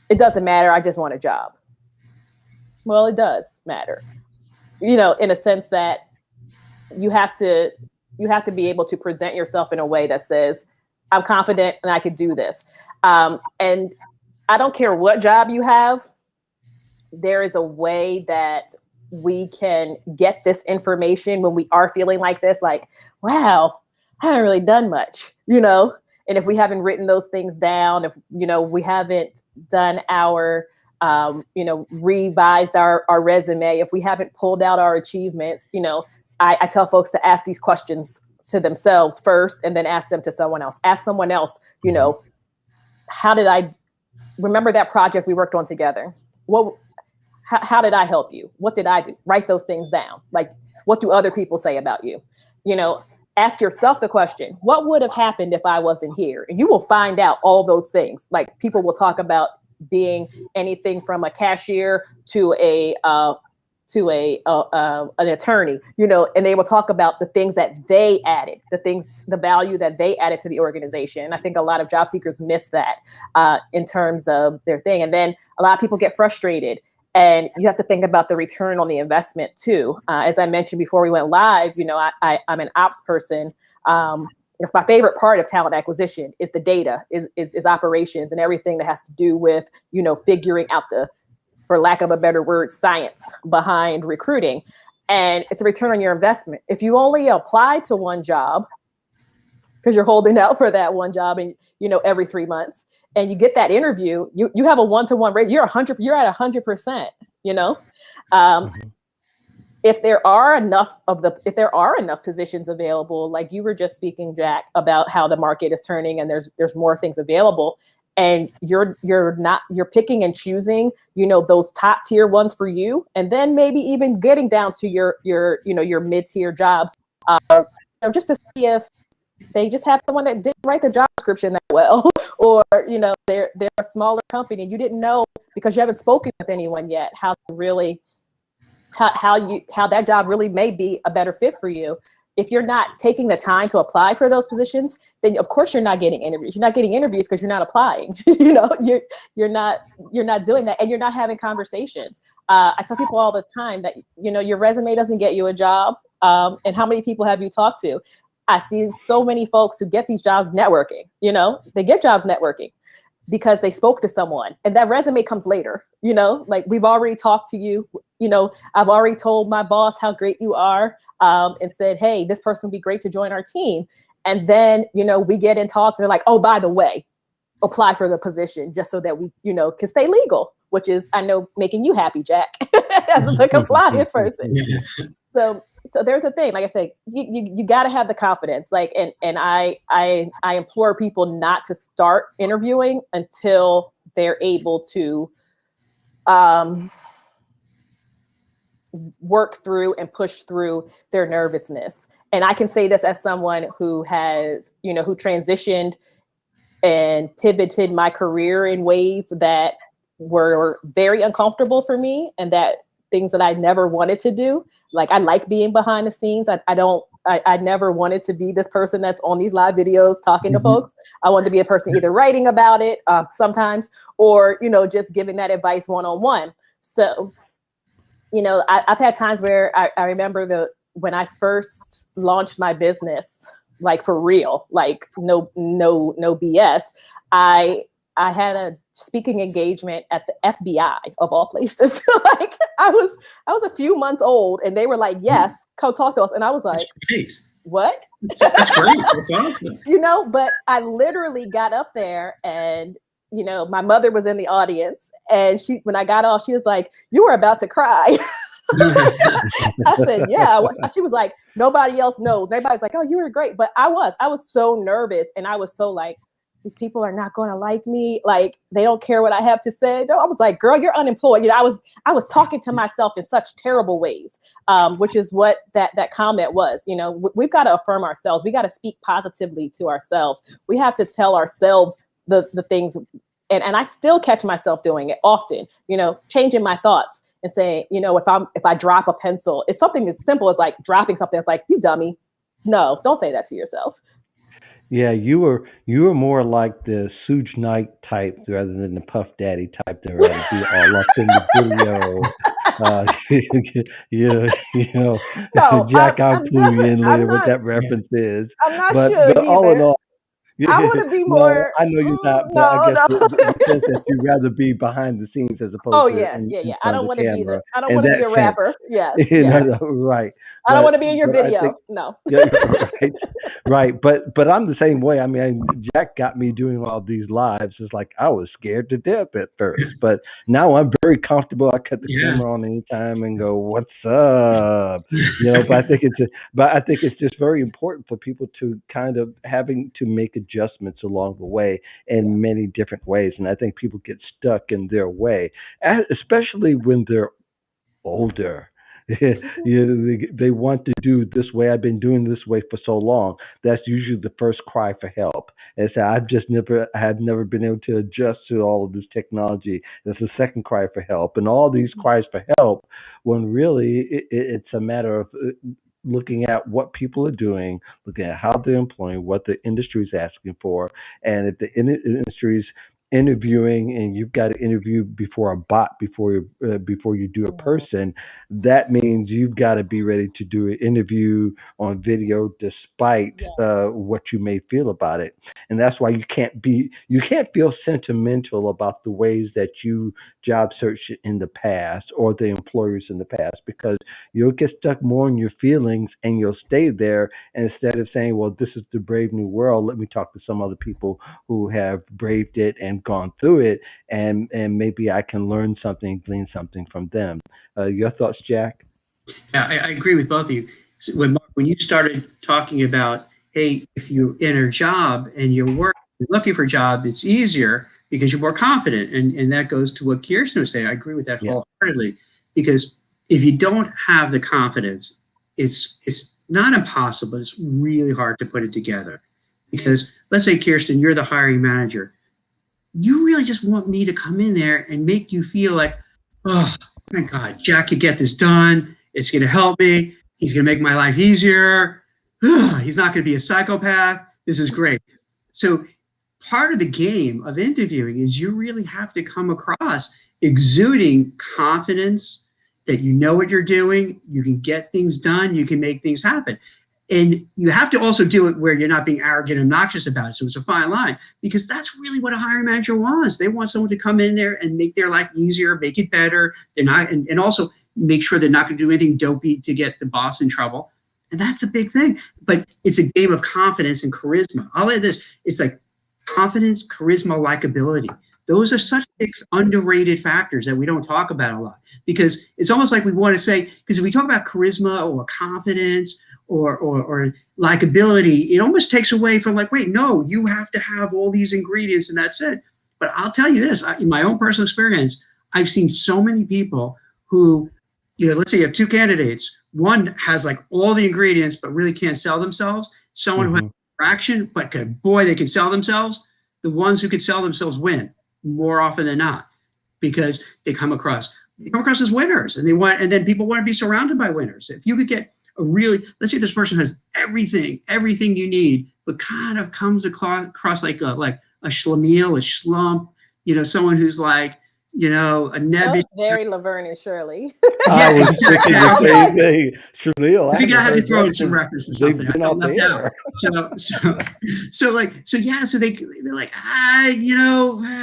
It doesn't matter, I just want a job. Well, it does matter, in a sense that you have to be able to present yourself in a way that says, I'm confident and I could do this. And I don't care what job you have, there is a way that we can get this information when we are feeling like this, like, wow, I haven't really done much, and if we haven't written those things down, if, we haven't done our, revised our resume, if we haven't pulled out our achievements, I tell folks to ask these questions to themselves first and then ask them to someone else. Ask someone else, how did I remember that project we worked on together? How did I help you? What did I do? Write those things down. Like, what do other people say about you? Ask yourself the question, what would have happened if I wasn't here? And you will find out all those things. Like, people will talk about being anything from a cashier to an attorney, and they will talk about the things that they added, the value that they added to the organization. And I think a lot of job seekers miss that in terms of their thing. And then a lot of people get frustrated, and you have to think about the return on the investment too. As I mentioned before we went live, I'm an ops person. It's my favorite part of talent acquisition is the data, is operations, and everything that has to do with, figuring out the, for lack of a better word, science behind recruiting. And it's a return on your investment. If you only apply to one job because you're holding out for that one job, and every 3 months, and you get that interview, you have a 1-to-1 rate. You're at 100%. If there are enough positions available, like you were just speaking, Jack, about how the market is turning and there's more things available, and you're picking and choosing, those top tier ones for you, and then maybe even getting down to your mid-tier jobs, just to see if they just have someone that didn't write the job description that well, or they're a smaller company and you didn't know because you haven't spoken with anyone yet how that job really may be a better fit for you. If you're not taking the time to apply for those positions, then of course you're not getting interviews. You're not getting interviews because you're not applying. You're not doing that, and you're not having conversations. I tell people all the time that your resume doesn't get you a job, and how many people have you talked to? I see so many folks who get these jobs networking. They get jobs networking because they spoke to someone, and that resume comes later. Like, we've already talked to you. I've already told my boss how great you are, and said, hey, this person would be great to join our team. And then, we get in talks and they're like, oh, by the way, apply for the position just so that we, can stay legal, which is, I know, making you happy, Jack, as the compliance person. So there's a thing, like I say, you got to have the confidence, like, and I implore people not to start interviewing until they're able to work through and push through their nervousness. And I can say this as someone who has, who transitioned and pivoted my career in ways that were very uncomfortable for me, and that things that I never wanted to do. Like, I like being behind the scenes. I never wanted to be this person that's on these live videos talking to folks. I wanted to be a person either writing about it sometimes, or, just giving that advice one-on-one. So, I've had times where I remember when I first launched my business, like, for real, like, no BS. I had a speaking engagement at the FBI, of all places. Like, I was a few months old, and they were like, yes, come talk to us. And I was like, what? That's great. That's awesome. But I literally got up there, and my mother was in the audience, and when I got off, she was like, you were about to cry. I said, yeah. She was like, nobody else knows. Everybody's like, oh, you were great. But I was so nervous, and I was so like, these people are not going to like me. Like, they don't care what I have to say. I was like, girl, you're unemployed. I was talking to myself in such terrible ways, which is what that comment was. We've got to affirm ourselves. We got to speak positively to ourselves. We have to tell ourselves the things. And I still catch myself doing it often, changing my thoughts and saying, if I drop a pencil, it's something as simple as like dropping something. It's like, you dummy. No, don't say that to yourself. Yeah, you were more like the Suge Knight type rather than the Puff Daddy type that rather be all up in the video. No, Jack, I'll I'm clue you in different. later what that reference is. I'm not But sure all in either. all, I want to be no, more. I know you're not, but I No, guess no. the sense that you'd rather be behind the scenes as Oh opposed to yeah, yeah, in yeah. front of the camera. I don't In want to be that a sense, rapper. Yes, no, yes. no, right. I don't want to be in your But I think video. No. yeah, right, right. But I'm the same way. I mean, Jack got me doing all these lives. It's like I was scared to death at first, but now I'm very comfortable. I cut the Yeah. camera on anytime and go, "What's up?" But I think it's just very important for people to kind of having to make adjustments along the way in many different ways, and I think people get stuck in their way, especially when they're older. They want to do this way. I've been doing this way for so long. That's usually the first cry for help. And so I have never been able to adjust to all of this technology. That's the second cry for help. And all these cries for help, when really it's a matter of looking at what people are doing, looking at how they're employing, what the industry is asking for, and if the industry's interviewing and you've got to interview before a bot before you do a person, that means you've got to be ready to do an interview on video despite what you may feel about it. And that's why you can't feel sentimental about the ways that you job searched in the past or the employers in the past, because you'll get stuck more in your feelings and you'll stay there instead of saying, well, this is the brave new world, let me talk to some other people who have braved it and gone through it, and maybe I can learn something, glean something from them. Your thoughts, Jack? Yeah, I agree with both of you. So when you started talking about, hey, if you're in a job and you're looking for a job, it's easier because you're more confident. And that goes to what Keirsten was saying. I agree with that wholeheartedly, because if you don't have the confidence, it's not impossible. It's really hard to put it together. Because let's say, Keirsten, you're the hiring manager. You really just want me to come in there and make you feel like, oh my God, Jack could get this done. It's going to help me. He's going to make my life easier. He's not going to be a psychopath. This is great. So part of the game of interviewing is you really have to come across exuding confidence that you know what you're doing. You can get things done. You can make things happen. And you have to also do it where you're not being arrogant and obnoxious about it. So it's a fine line, because that's really what a hiring manager wants. They want someone to come in there and make their life easier, make it better. They're not, and also make sure they're not going to do anything dopey to get the boss in trouble. And that's a big thing. But it's a game of confidence and charisma. I'll add this. It's like confidence, charisma, likability. Those are such big underrated factors that we don't talk about a lot, because it's almost like we want to say, because if we talk about charisma or confidence or likability, it almost takes away from like, wait, no, you have to have all these ingredients and that's it. But I'll tell you this, in my own personal experience, I've seen so many people who, let's say you have two candidates. One has like all the ingredients, but really can't sell themselves. Someone who has traction, but boy, they can sell themselves. The ones who can sell themselves win more often than not, because they come across as winners, and then people want to be surrounded by winners. If you could get let's say this person has everything you need, but kind of comes across like a schlemiel, a schlump, someone who's like, a nebbish. Very Laverne and Shirley. I was thinking the same thing. Schlemiel. I think I had to throw in some reference to something I felt left out. So they're like,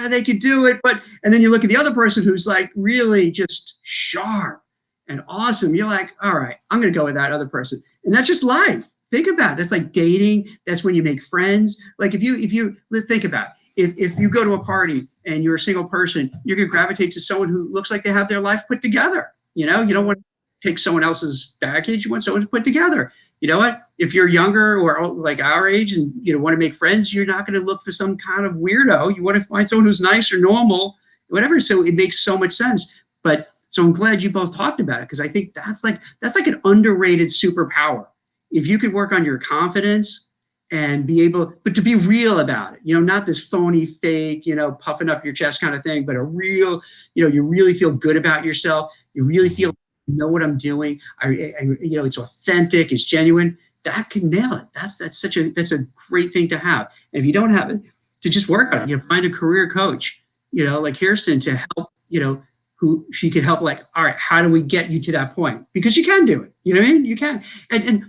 they could do it, and then you look at the other person who's like really just sharp and awesome. You're like, all right, I'm going to go with that other person. And that's just life. Think about it. That's like dating. That's when you make friends. Like let's think about it. If you go to a party and you're a single person, you're going to gravitate to someone who looks like they have their life put together. You don't want take someone else's package. You want someone to put together. You know what? If you're younger or like our age and want to make friends, you're not going to look for some kind of weirdo. You want to find someone who's nice or normal, whatever. So it makes so much sense. But so I'm glad you both talked about it, because I think that's like an underrated superpower. If you could work on your confidence and be able, but to be real about it, not this phony, fake, puffing up your chest kind of thing, but a real, you really feel good about yourself. You really feel, what I'm doing. It's authentic, it's genuine. That can nail it. That's a great thing to have. And if you don't have it, to just work on it. Find a career coach, like Keirsten, to help, who she could help, like, all right, how do we get you to that point? Because you can do it. You know what I mean? You can. And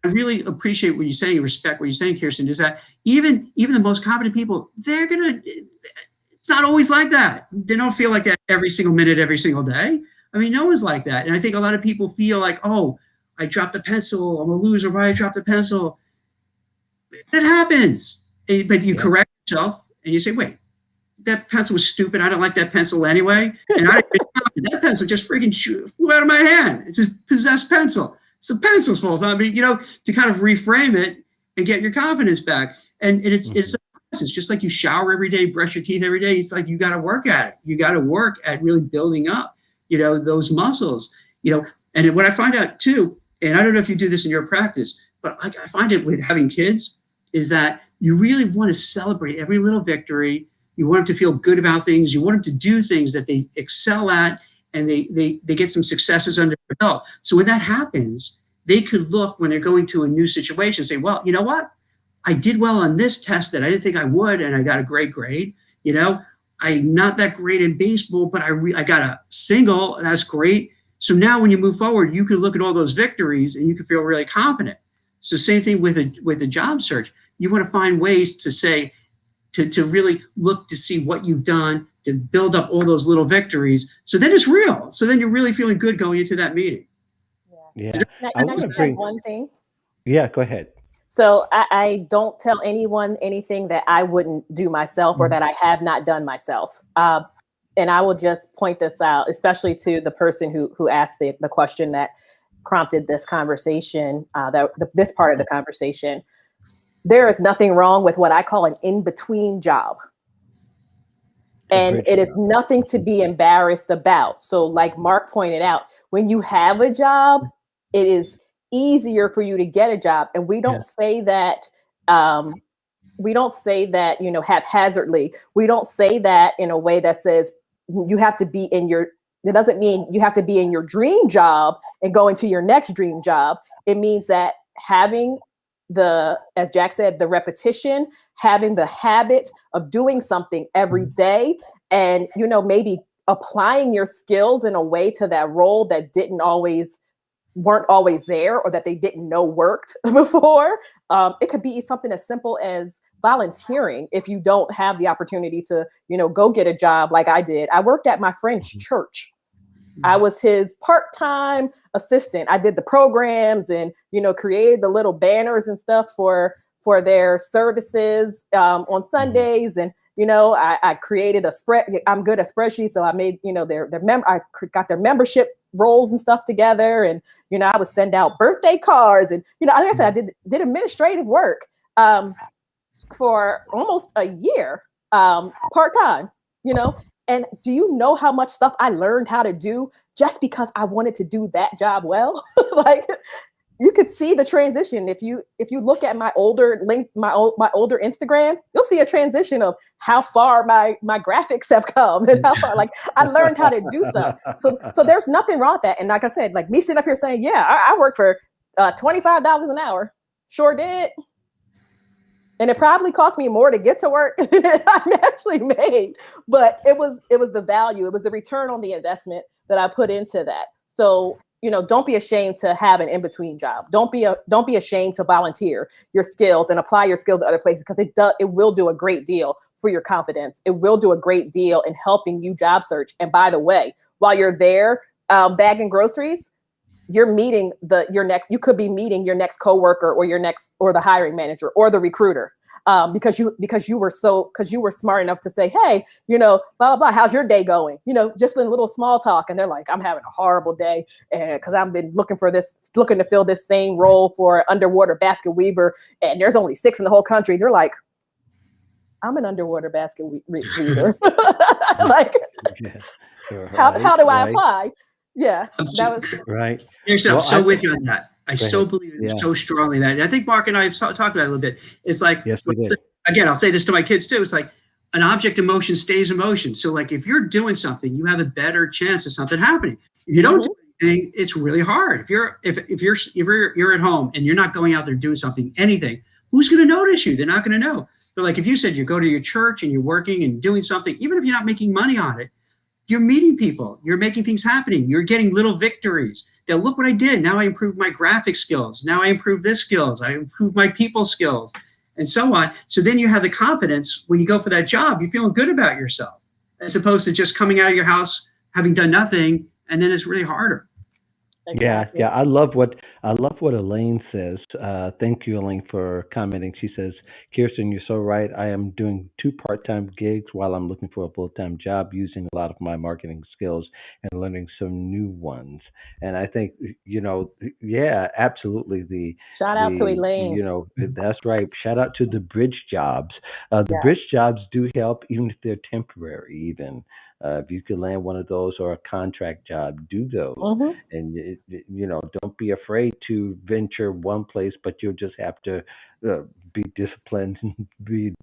I really appreciate what you're saying, respect what you're saying, Keirsten, is that even the most confident people, it's not always like that. They don't feel like that every single minute, every single day. I mean, no one's like that. And I think a lot of people feel like, oh, I dropped the pencil, I'm a loser, why I dropped the pencil. That happens. But you correct yourself and you say, wait, that pencil was stupid. I don't like that pencil anyway. And that pencil just freaking flew out of my hand. It's a possessed pencil. It's the pencil's fault. I mean, to kind of reframe it and get your confidence back. And it's a process. Just like you shower every day, brush your teeth every day. It's like you got to work at it. You got to work at really building up, those muscles. And what I find out too, and I don't know if you do this in your practice, but I find it with having kids, is that you really want to celebrate every little victory. You want them to feel good about things. You want them to do things that they excel at, and they get some successes under their belt. So when that happens, they could look when they're going to a new situation and say, well, you know what? I did well on this test that I didn't think I would, and I got a great grade. I'm not that great in baseball, but I got a single. That's great. So now when you move forward, you can look at all those victories and you can feel really confident. So same thing with a job search. You want to find ways to say, to really look to see what you've done, to build up all those little victories. So then it's real. So then you're really feeling good going into that meeting. Yeah. Can I just add one thing? Yeah, go ahead. So I don't tell anyone anything that I wouldn't do myself or that I have not done myself. And I will just point this out, especially to the person who asked the question that prompted this conversation, this part of the conversation. There is nothing wrong with what I call an in-between job. And it is nothing to be embarrassed about. So like Mark pointed out, when you have a job, it is easier for you to get a job. And we don't say that, haphazardly. We don't say that in a way that says you have to be it doesn't mean you have to be in your dream job and go into your next dream job. It means that having as Jack said, the repetition, having the habit of doing something every day, and, maybe applying your skills in a way to that role that weren't always there, or that they didn't know worked before. It could be something as simple as volunteering. If you don't have the opportunity to, go get a job like I did. I worked at my friend's church. I was his part-time assistant. I did the programs and, created the little banners and stuff for their services on Sundays. And, I created I'm good at spreadsheets. So I made, I got their membership roles and stuff together. And, I would send out birthday cards. And, like I said, I did administrative work for almost a year, part-time, And do you know how much stuff I learned how to do just because I wanted to do that job well? Like, you could see the transition. If you look at my older Instagram, you'll see a transition of how far my graphics have come and how far, like, I learned how to do stuff. So there's nothing wrong with that. And like I said, like me sitting up here saying, yeah, I worked for $25 an hour. Sure did. And it probably cost me more to get to work than I actually made. But it was the value. It was the return on the investment that I put into that. So, don't be ashamed to have an in-between job. Don't be ashamed to volunteer your skills and apply your skills to other places, because it will do a great deal for your confidence. It will do a great deal in helping you job search. And by the way, while you're there bagging groceries, you're meeting you could be meeting your next coworker or or the hiring manager or the recruiter. because you were smart enough to say, hey, blah, blah, blah, how's your day going? Just in little small talk. And they're like, I'm having a horrible day. And because I've been looking to fill this same role for underwater basket weaver. And there's only 6 in the whole country. And you're like, I'm an underwater basket weaver. Like, Yeah. how do I Right. apply? Yeah, that was Right. I'm Well, so with you on that. I go so ahead. believe Yeah. so strongly that. And I think Mark and I have talked about it a little bit. It's like, Yes, we did. again, I'll say this to my kids too. It's like an object in motion stays in motion. So like if you're doing something, you have a better chance of something happening. If you don't do anything, it's really hard. If you're at home and you're not going out there doing something, anything, who's going to notice you? They're not going to know. But like if you said you go to your church and you're working and doing something, even if you're not making money on it, you're meeting people, you're making things happening, you're getting little victories. That look what I did. Now I improved my graphic skills. Now I improved this skills. I improved my people skills and so on. So then you have the confidence when you go for that job, you're feeling good about yourself as opposed to just coming out of your house, having done nothing. And then it's really harder. exactly. Yeah. I love what Elaine says. Thank you, Elaine, for commenting. She says, "Kirsten, you're so right. I am doing 2 part-time gigs while I'm looking for a full-time job, using a lot of my marketing skills and learning some new ones." And I think, yeah, absolutely. Shout out to Elaine. That's right. Shout out to the bridge jobs. The Yeah. bridge jobs do help, even if they're temporary. Even if you could land one of those or a contract job, do those. Mm-hmm. And don't be afraid to venture one place, but you'll just have to be disciplined and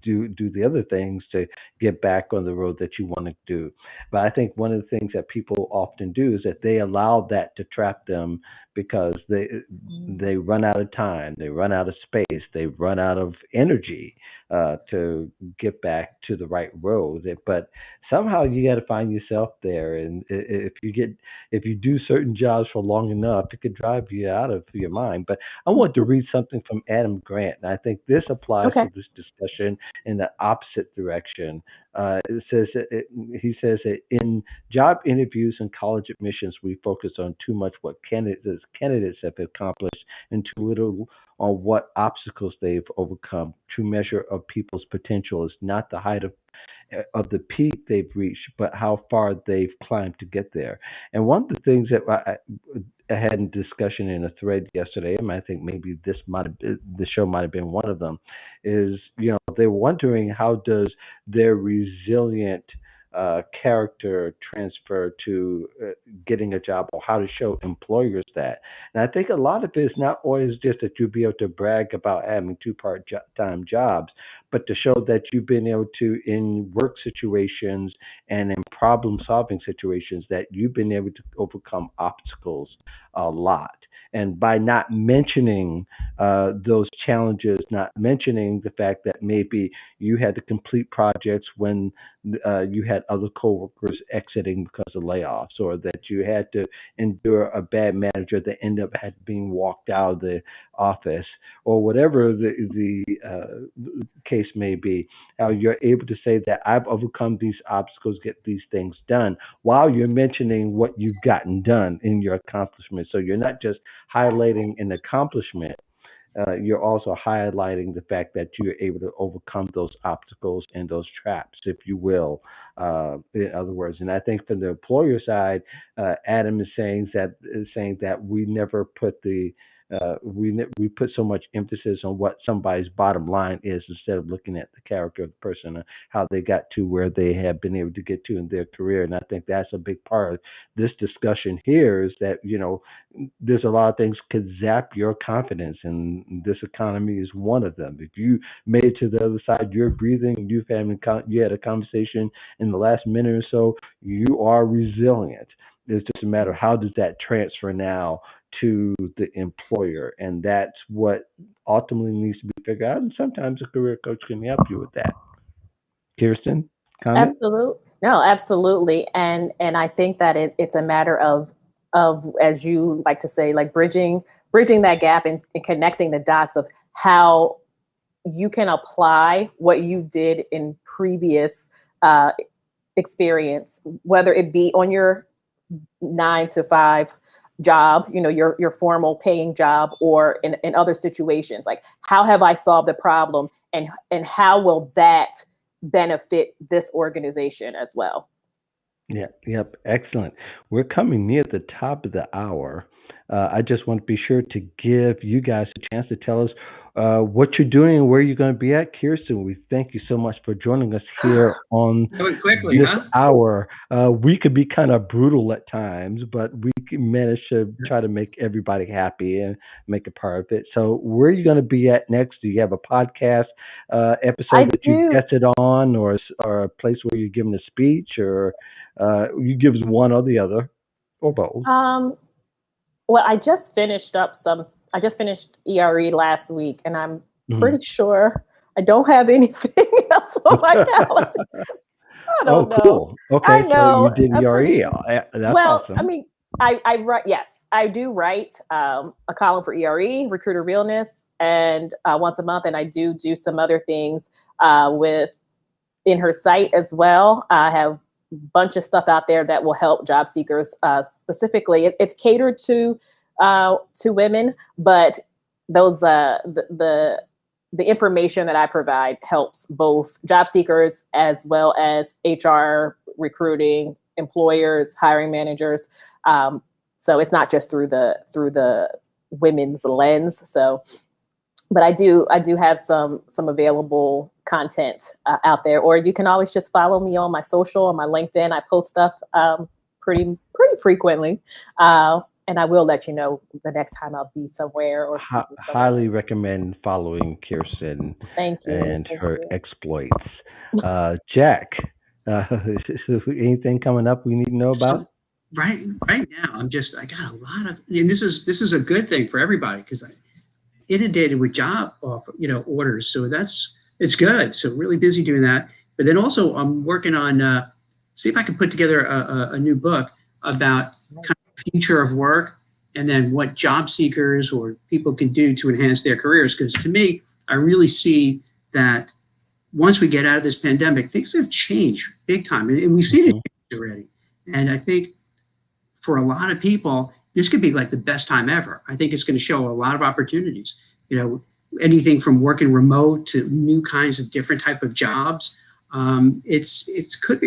do the other things to get back on the road that you want to do. But I think one of the things that people often do is that they allow that to trap them because they run out of time, they run out of space, they run out of energy to get back to the right road. But somehow you got to find yourself there, and if you do certain jobs for long enough, it could drive you out of your mind. But I want to read something from Adam Grant, and I think this applies Okay. to this discussion in the opposite direction. It says he says that in job interviews and college admissions, we focus on too much what candidates have accomplished and too little on what obstacles they've overcome. True measure of people's potential is not the height of the peak they've reached, but how far they've climbed to get there. And one of the things that I had in discussion in a thread yesterday, and I think maybe the show might have been one of them, is they're wondering how does their resilient character transfer to getting a job, or how to show employers that. And I think a lot of it is not always just that you'll be able to brag about having 2 part-time jobs, but to show that you've been able to, in work situations and in problem solving situations, that you've been able to overcome obstacles a lot. And by not mentioning those challenges, not mentioning the fact that maybe you had to complete projects when you had other coworkers exiting because of layoffs, or that you had to endure a bad manager that ended up had being walked out of the office, or whatever the case may be, how you're able to say that I've overcome these obstacles, get these things done, while you're mentioning what you've gotten done in your accomplishment. So you're not just highlighting an accomplishment, you're also highlighting the fact that you're able to overcome those obstacles and those traps, if you will, in other words. And I think from the employer side, Adam is saying that we never put we put so much emphasis on what somebody's bottom line is instead of looking at the character of the person and how they got to where they have been able to get to in their career. And I think that's a big part of this discussion here, is that there's a lot of things could zap your confidence, and this economy is one of them. If you made it to the other side, you're breathing, you had a conversation in the last minute or so, you are resilient. It's just a matter of how does that transfer now to the employer, and that's what ultimately needs to be figured out. And sometimes a career coach can help you with that. Kirsten, comment? Absolutely. No, absolutely. And I think that it's a matter of as you like to say, like bridging that gap and connecting the dots of how you can apply what you did in previous experience, whether it be on your 9 to 5 job, your formal paying job, or in other situations. Like, how have I solved the problem, and how will that benefit this organization as well? Yep, excellent. We're coming near the top of the hour. I just want to be sure to give you guys a chance to tell us what you're doing and where you're going to be at. Kirsten, we thank you so much for joining us here on That went quickly, this huh? hour. We could be kind of brutal at times, but we can manage to try to make everybody happy and make a part of it. So, where are you going to be at next? Do you have a podcast I episode that you do. guested on, or a place where you're giving a speech, or you give us one or the other, or both? Well, I just finished ERE last week, and I'm Mhm. pretty sure I don't have anything else on my calendar. I Oh, don't know. cool. I Okay, so you know. did I'm pretty ERE. sure. That's Well, I awesome. mean, I write. Yes, I do write a column for ERE, Recruiter Realness, and once a month, and I do some other things with in her site as well. I have a bunch of stuff out there that will help job seekers. Specifically, it's catered to women, but those the information that I provide helps both job seekers as well as HR, recruiting, employers, hiring managers. So it's not just through the women's lens. So, but I do have some available content out there, or you can always just follow me on my social, on my LinkedIn. I post stuff pretty frequently, and I will let you know the next time I'll be somewhere or speaking somewhere Highly else. recommend following Kirsten Thank you. and Thank her you. exploits. Jack, uh, anything coming up we need to know So about? right now, I got a lot of, and this is a good thing for everybody because I inundated with job offer, orders. So it's good. So really busy doing that. But then also I'm working on see if I can put together a new book about kind Nice. of future of work and then what job seekers or people can do to enhance their careers. Because to me, I really see that once we get out of this pandemic, things have changed big time, and we've seen it Hmm. change already. And I think for a lot of people, this could be like the best time ever. I think it's going to show a lot of opportunities. You know, anything from working remote to new kinds of different type of jobs. It could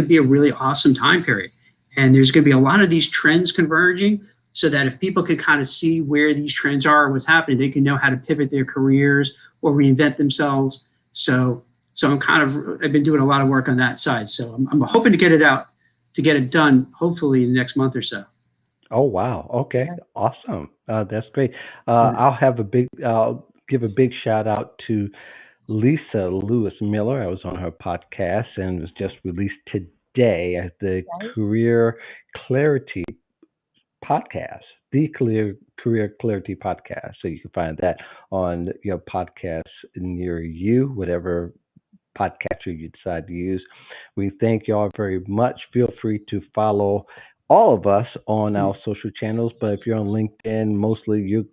be a really awesome time period, and there's going to be a lot of these trends converging. So that if people can kind of see where these trends are and what's happening, they can know how to pivot their careers or reinvent themselves. So I've been doing a lot of work on that side. So I'm hoping to get it done, hopefully in the next month or so. Oh wow. Okay. Nice. Awesome. That's great. Yeah. I'll give a big shout out to Lisa Lewis Miller. I was on her podcast and it was just released today at the Nice. Career Clarity podcast, the Career Clarity podcast. So you can find that on your podcasts near you, whatever podcatcher you decide to use. We thank y'all very much. Feel free to follow all of us on our social channels, but if you're on LinkedIn, mostly you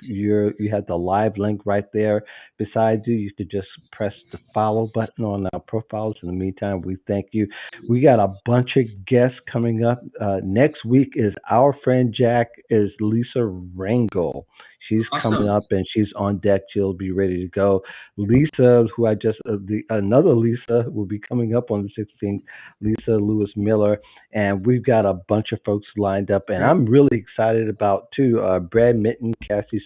have the live link right there beside you. You could just press the follow button on our profiles. In the meantime, we thank you. We got a bunch of guests coming up. Next week is our friend Jack is Lisa Rangel. She's coming Awesome. up and she's on deck. She'll be ready to go. Lisa, who I just another Lisa will be coming up on the 16th. Lisa Lewis Miller, and we've got a bunch of folks lined up, and Great. I'm really excited about too. Brad Mitten, Cassie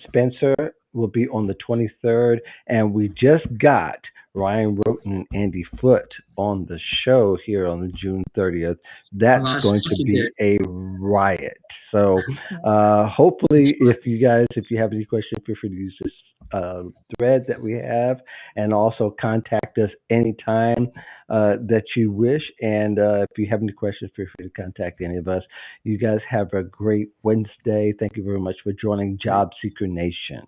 Spencer will be on the 23rd, and we just got Ryan Roten and Andy Foote on the show here on the June 30th. A That's lot of going stuff to to be do. a riot. So Nice. hopefully, if you have any questions, feel free to use this thread that we have, and also contact us anytime that you wish. And if you have any questions, feel free to contact any of us. You guys have a great Wednesday. Thank you very much for joining Job Seeker Nation.